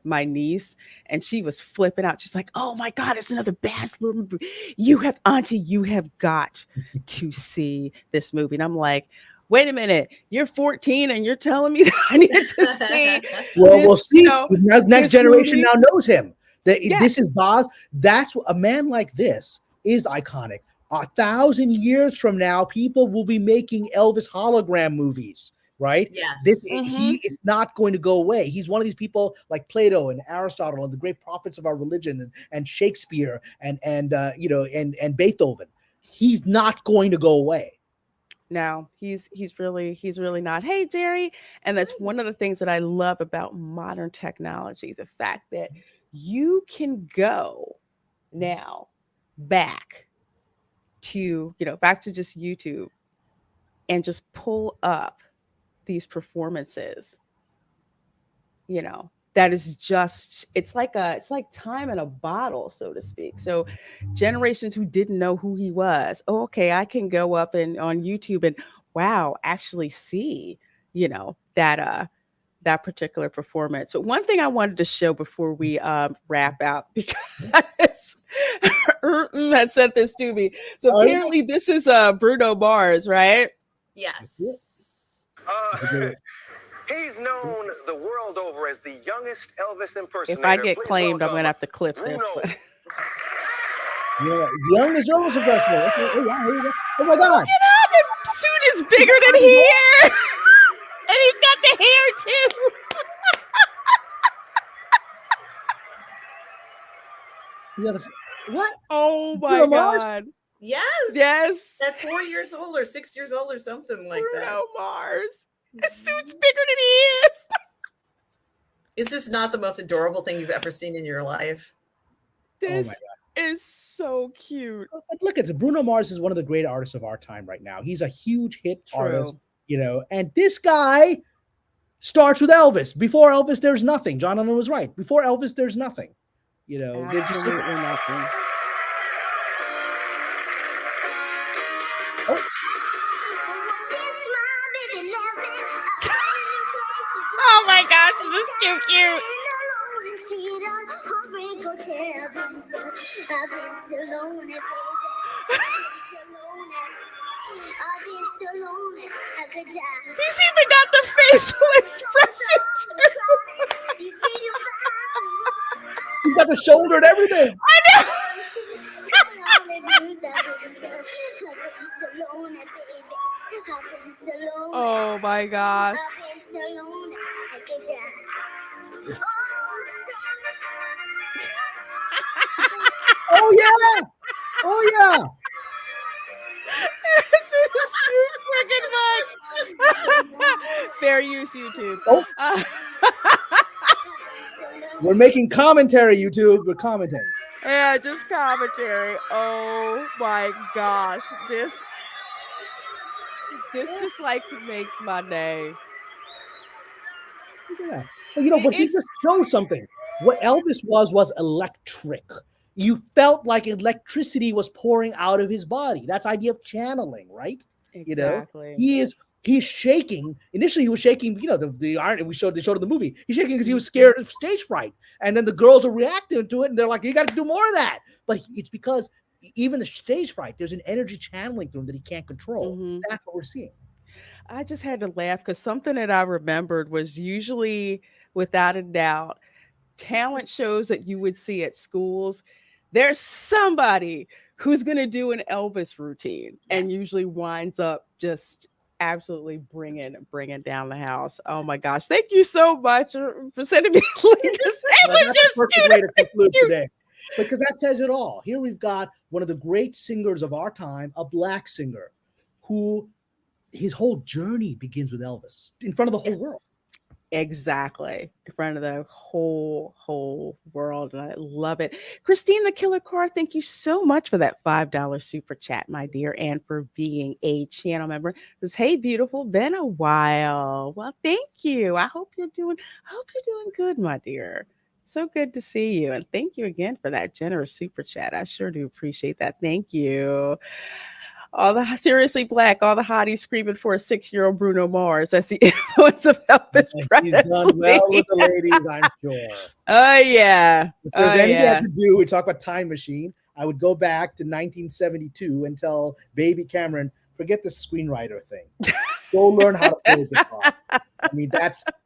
my niece, and she was flipping out. She's like, "Oh my God, it's another Baz Luhrmann movie. You have got to see this movie." And I'm like, wait a minute, you're 14 and you're telling me that I needed to see. We'll see. The next generation movie now knows him. This is Baz. That's a man like this is iconic. 1,000 years from now, people will be making Elvis hologram movies, right? Yes. He is not going to go away. He's one of these people like Plato and Aristotle and the great prophets of our religion, and Shakespeare and Beethoven. He's not going to go away. No, he's really not. Hey, Jerry. And that's one of the things that I love about modern technology, the fact that you can go now back to just YouTube and just pull up these performances. That is just, it's like time in a bottle, so to speak. So generations who didn't know who he was, oh, okay, I can go up and on YouTube and wow, actually see, that particular performance. But one thing I wanted to show before we wrap out, because Urton had sent this to me. So apparently this is Bruno Mars, right? Yes. He's known the world over as the youngest Elvis impersonator. If I get claimed, I'm going to have to clip this. But... Yeah, youngest Elvis impersonator. Oh my God. The suit is bigger than he is. And he's got the hair too. What? Oh my God. Yes. At 4 years old or 6 years old or something like that. Bruno Mars. His suit's bigger than he is. Is this not the most adorable thing you've ever seen in your life? This God. is so cute. But look, Bruno Mars is one of the great artists of our time right now. He's a huge hit artist, and this guy starts with Elvis. Before Elvis, there's nothing. John Lennon was right. Before Elvis, there's nothing. There's just nothing. Oh my gosh, this is too cute. He's even got the facial expression too. He's got the shoulder and everything. I know. Oh my gosh. Oh yeah. Oh yeah. This is too freaking much. Fair use, YouTube. Oh. We're making commentary, YouTube. We're commenting. Yeah, just commentary. Oh my gosh. This just like makes my day. Yeah. But he just shows something. What Elvis was electric. You felt like electricity was pouring out of his body. That's the idea of channeling, right? Exactly. He's shaking. Initially, he was shaking. The iron they showed in the movie. He's shaking because he was scared of stage fright. And then the girls are reacting to it, and they're like, "You got to do more of that." But it's because even the stage fright, there's an energy channeling through him that he can't control. Mm-hmm. That's what we're seeing. I just had to laugh because something that I remembered was usually, without a doubt, talent shows that you would see at schools. There's somebody who's going to do an Elvis routine and usually winds up just absolutely bringing down the house. Oh my gosh. Thank you so much for sending me the link. It was just perfect way to conclude today. Because that says it all. Here we've got one of the great singers of our time, a Black singer, who his whole journey begins with Elvis in front of the whole world. Exactly. In front of the whole world. And I love it. Christine the Killer Car, thank you so much for that $5 super chat, my dear, and for being a channel member. Says, hey, beautiful, been a while. Well, thank you. I hope you're doing good, my dear. So good to see you. And thank you again for that generous super chat. I sure do appreciate that. Thank you. Seriously Black, all the hotties screaming for a 6-year-old Bruno Mars. That's the influence of Elvis Presley. He's done well with the ladies, I'm sure. Oh, yeah. If there's anything to do, we talk about time machine. I would go back to 1972 and tell baby Cameron, forget the screenwriter thing. Go learn how to play the guitar. I mean,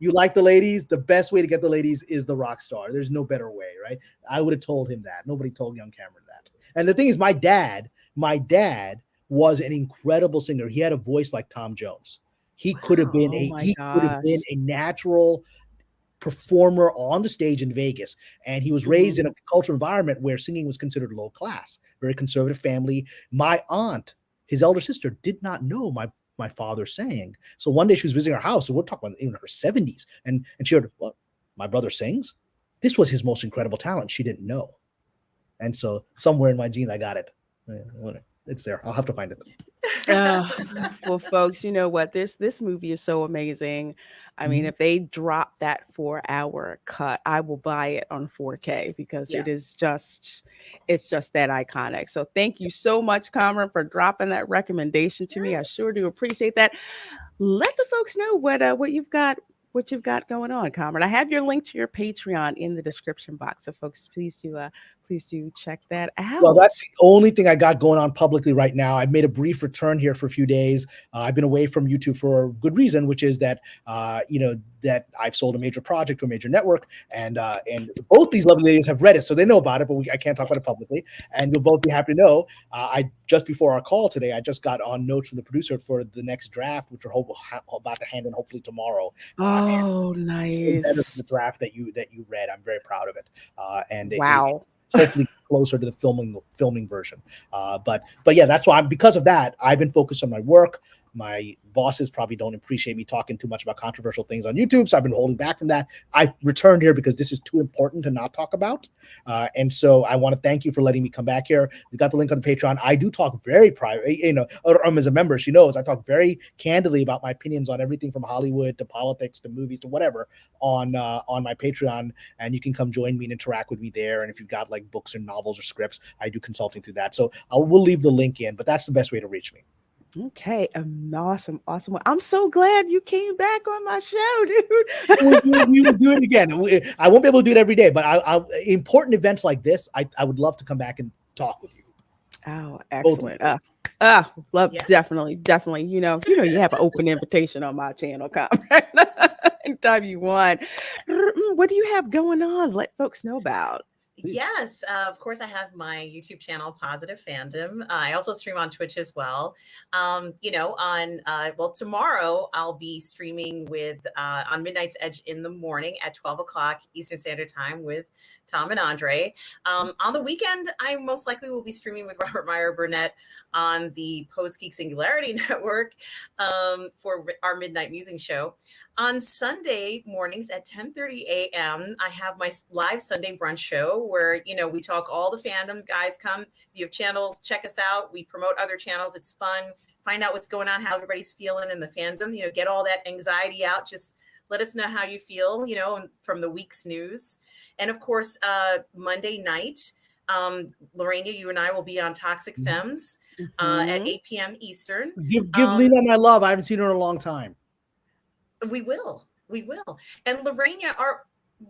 you like the ladies. The best way to get the ladies is the rock star. There's no better way, right? I would have told him that. Nobody told young Cameron that. And the thing is, my dad was an incredible singer. He had a voice like Tom Jones. He could have been a natural performer on the stage in Vegas. And he was raised in a cultural environment where singing was considered low class, very conservative family. My aunt, his elder sister, did not know my father sang. So one day she was visiting our house, and we're talking about in her 70s, and she heard, "What? My brother sings?" This was his most incredible talent. She didn't know. And so somewhere in my genes, I got it. It's there. I'll have to find it. Well, folks, you know what? This movie is so amazing. I mean, if they drop that 4-hour cut, I will buy it on 4K because it's just that iconic. So thank you so much, Kamran, for dropping that recommendation to me. I sure do appreciate that. Let the folks know what you've got going on, Kamran. I have your link to your Patreon in the description box. So folks, please do check that out. Well, that's the only thing I got going on publicly right now. I've made a brief return here for a few days. I've been away from YouTube for a good reason, which is that that I've sold a major project to a major network, and both these lovely ladies have read it, so they know about it, but I can't talk about it publicly. And you'll both be happy to know. I just before our call today, I just got on notes from the producer for the next draft, which we're about to hand in hopefully tomorrow. Oh, nice! Better than the draft that you read. I'm very proud of it. Wow. Hopefully closer to the filming version. But yeah, that's why because of that, I've been focused on my work, My bosses probably don't appreciate me talking too much about controversial things on YouTube, so I've been holding back from that. I returned here because this is too important to not talk about, and so I want to thank you for letting me come back here. You got the link on the Patreon. I do talk very private, as a member, she knows I talk very candidly about my opinions on everything from Hollywood to politics to movies to whatever on my Patreon, and you can come join me and interact with me there. And if you've got like books or novels or scripts, I do consulting through that. So we'll leave the link in, but that's the best way to reach me. Okay, awesome. Well, I'm so glad you came back on my show, dude. we will do it again. I won't be able to do it every day, but important events like this, I would love to come back and talk with you. Oh, excellent. Love, Yeah. definitely. You have an open invitation on my channel, Kamran. Anytime you want. What do you have going on? Let folks know about. Yes, of course, I have my YouTube channel, Positive Fandom. I also stream on Twitch as well. Tomorrow I'll be streaming on Midnight's Edge in the morning at 12 o'clock Eastern Standard Time with Tom and Andre. On the weekend, I most likely will be streaming with Robert Meyer Burnett on the Post Geek Singularity Network for our Midnight Musing Show. On Sunday mornings at 10:30 a.m., I have my live Sunday brunch show where, we talk all the fandom. Guys, come. If you have channels, check us out. We promote other channels. It's fun. Find out what's going on, how everybody's feeling in the fandom. Get all that anxiety out. Just let us know how you feel, from the week's news. And of course, Monday night, Lorena, you and I will be on Toxic Femmes at 8 p.m. Eastern. Give Lena my love. I haven't seen her in a long time. We will. And Lorena,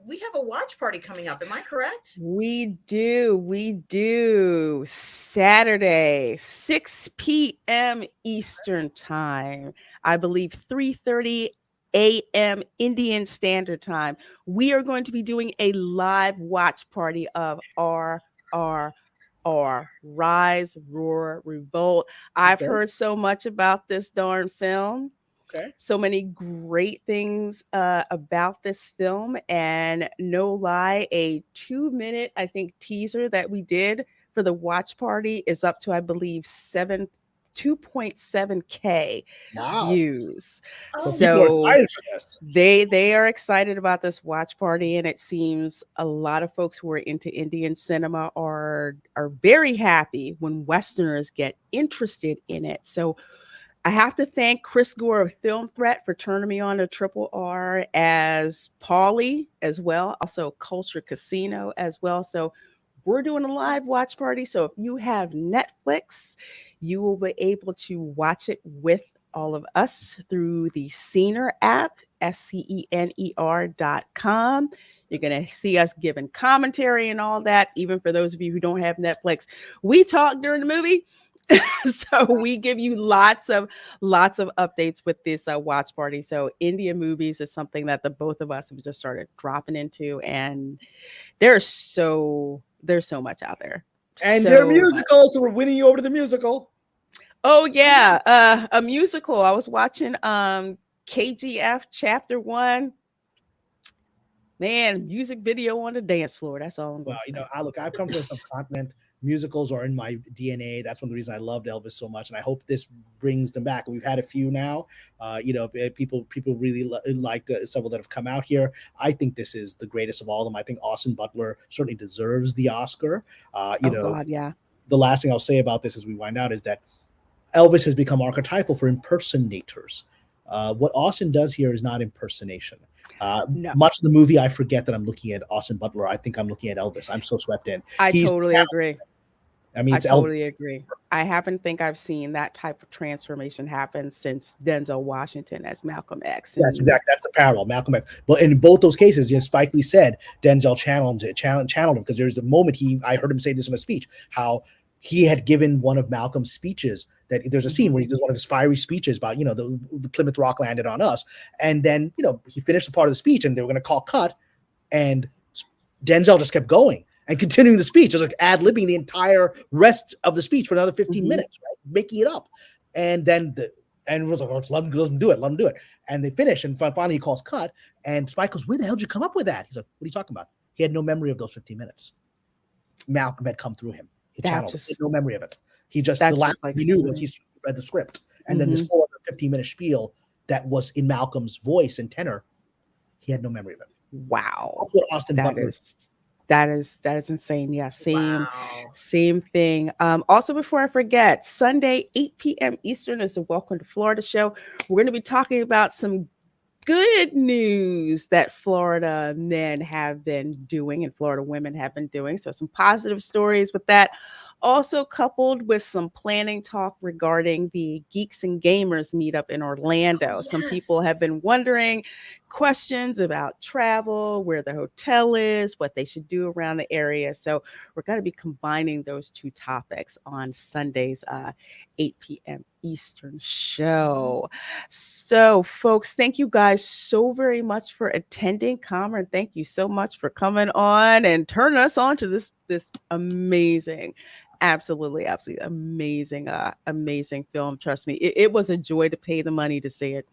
we have a watch party coming up. Am I correct? We do. Saturday, 6 p.m. Eastern Time. I believe 3:30 a.m. Indian Standard Time. We are going to be doing a live watch party of RRR, Rise, Roar, Revolt. I've heard so much about this darn film. Okay. So many great things about this film, and no lie, a 2-minute, I think, teaser that we did for the watch party is up to, I believe, 2.7K views. So So people are excited for this. they are excited about this watch party, and it seems a lot of folks who are into Indian cinema are very happy when Westerners get interested in it. So I have to thank Chris Gore of Film Threat for turning me on to Triple R as Paulie as well, also Culture Casino as well. So we're doing a live watch party. So if you have Netflix, you will be able to watch it with all of us through the Scener app, SCENER.com. You're going to see us giving commentary and all that. Even for those of you who don't have Netflix, we talk during the movie. So we give you lots of updates with this watch party. So Indian movies is something that the both of us have just started dropping into, and there's so much out there. And so they're musicals, so we're winning you over to the musical. Oh yeah, a musical. I was watching KGF Chapter 1. Man, music video on the dance floor. That's all I'm going to say. I've come from the subcontinent. Musicals are in my DNA. That's one of the reasons I loved Elvis so much, and I hope this brings them back. We've had a few now. People really liked several that have come out here. I think this is the greatest of all of them. I think Austin Butler certainly deserves the Oscar. God, yeah. The last thing I'll say about this as we wind out is that Elvis has become archetypal for impersonators. What Austin does here is not impersonation. No. Much of the movie, I forget that I'm looking at Austin Butler. I think I'm looking at Elvis. I'm so swept in. I totally agree. I mean, I totally agree. I haven't think I've seen that type of transformation happen since Denzel Washington as Malcolm X. That's exactly. That's the parallel, Malcolm X. But in both those cases, Spike Lee said Denzel channeled him because there's a moment I heard him say this in a speech, how he had given one of Malcolm's speeches. That there's a scene where he does one of his fiery speeches about, the Plymouth Rock landed on us. And then, he finished the part of the speech and they were going to call cut. And Denzel just kept going and continuing the speech. It was like ad-libbing the entire rest of the speech for another 15 minutes, right? Making it up. And then it was like, let him do it. And they finish. And finally he calls cut. And Spike goes, where the hell did you come up with that? He's like, what are you talking about? He had no memory of those 15 minutes. Malcolm had come through him. He had no memory of it. He just, the last thing he knew was he read the script. And then this whole other 15-minute spiel that was in Malcolm's voice and tenor. He had no memory of it. Wow. That's what Austin That Butler. that is insane. Yeah, Wow. same thing. Also, before I forget, Sunday, 8 p.m. Eastern is the Welcome to Florida show. We're going to be talking about some good news that Florida men have been doing and Florida women have been doing. So some positive stories with that. Also coupled with some planning talk regarding the Geeks and Gamers meetup in Orlando. Some people have been wondering questions about travel, where the hotel is, what they should do around the area. So we're going to be combining those two topics on Sunday's 8 p.m. Eastern show. So, folks, thank you guys so very much for attending. Kamran, thank you so much for coming on and turning us on to this amazing, absolutely amazing, amazing film. Trust me, it was a joy to pay the money to see it.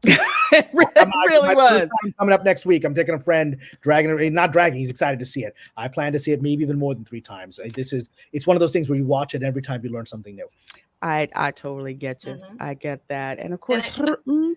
It really was. Coming up next week, I'm taking a friend, he's excited to see it. I plan to see it maybe even more than 3 times. It's one of those things where you watch it and every time you learn something new. I totally get you. I get that. And of course,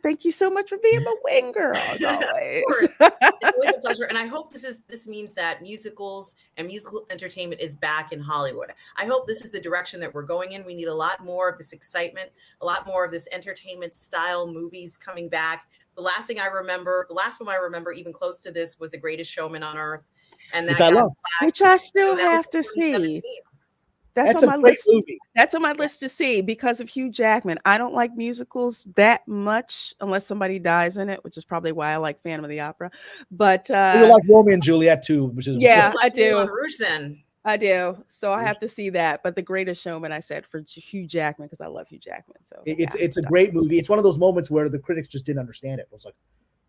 thank you so much for being my wing girl, as always. It's always a pleasure. And I hope this means that musicals and musical entertainment is back in Hollywood. I hope this is the direction that we're going in. We need a lot more of this excitement, a lot more of this entertainment style movies coming back. The last one I remember even close to this was The Greatest Showman on Earth. And that Which I love. Which I still have to see. That's on my list. Movie. That's on my list to see because of Hugh Jackman. I don't like musicals that much unless somebody dies in it, which is probably why I like Phantom of the Opera. But you like Romeo and Juliet too, which is I do. Rouge, then. I do. So I have to see that. But The Greatest Showman, I said for Hugh Jackman because I love Hugh Jackman. So it's a great movie. It's one of those moments where the critics just didn't understand it. It was like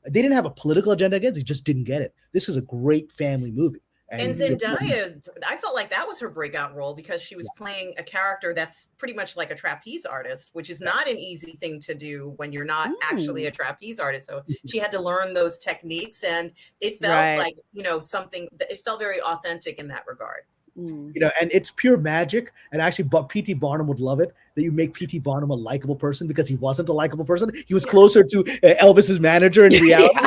they didn't have a political agenda against it; they just didn't get it. This is a great family movie. And Zendaya, I felt like that was her breakout role because she was playing a character that's pretty much like a trapeze artist, which is not an easy thing to do when you're not actually a trapeze artist. So she had to learn those techniques, and it felt like, something that it felt very authentic in that regard. And it's pure magic. And actually, but P.T. Barnum would love it that you make P.T. Barnum a likable person because he wasn't a likable person. He was closer to Elvis's manager in reality.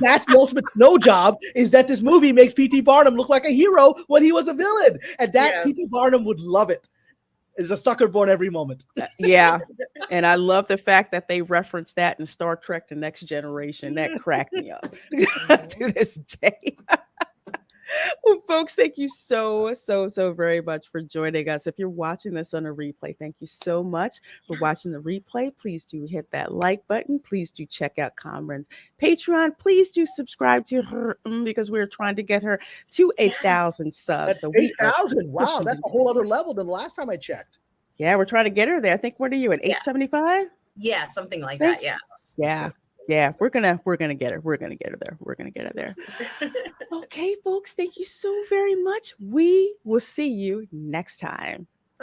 That's the ultimate snow job, is that this movie makes P.T. Barnum look like a hero when he was a villain. And that P.T. Barnum would love it. Is a sucker born every moment. Yeah. And I love the fact that they reference that in Star Trek The Next Generation. That cracked me up to this day. Well, folks, thank you so very much for joining us. If you're watching this on a replay, thank you so much for watching the replay. Please do hit that like button. Please do check out Kamran's Patreon. Please do subscribe to her because we're trying to get her to 8,000 subs. That's so 8,000. Wow, that's a whole other level than the last time I checked. Yeah, we're trying to get her there. I think, what are you at 875? Yeah, something like that. Yes. Yeah, we're gonna get her. We're gonna get her there. We're gonna get her there. Okay, folks, thank you so very much. We will see you next time.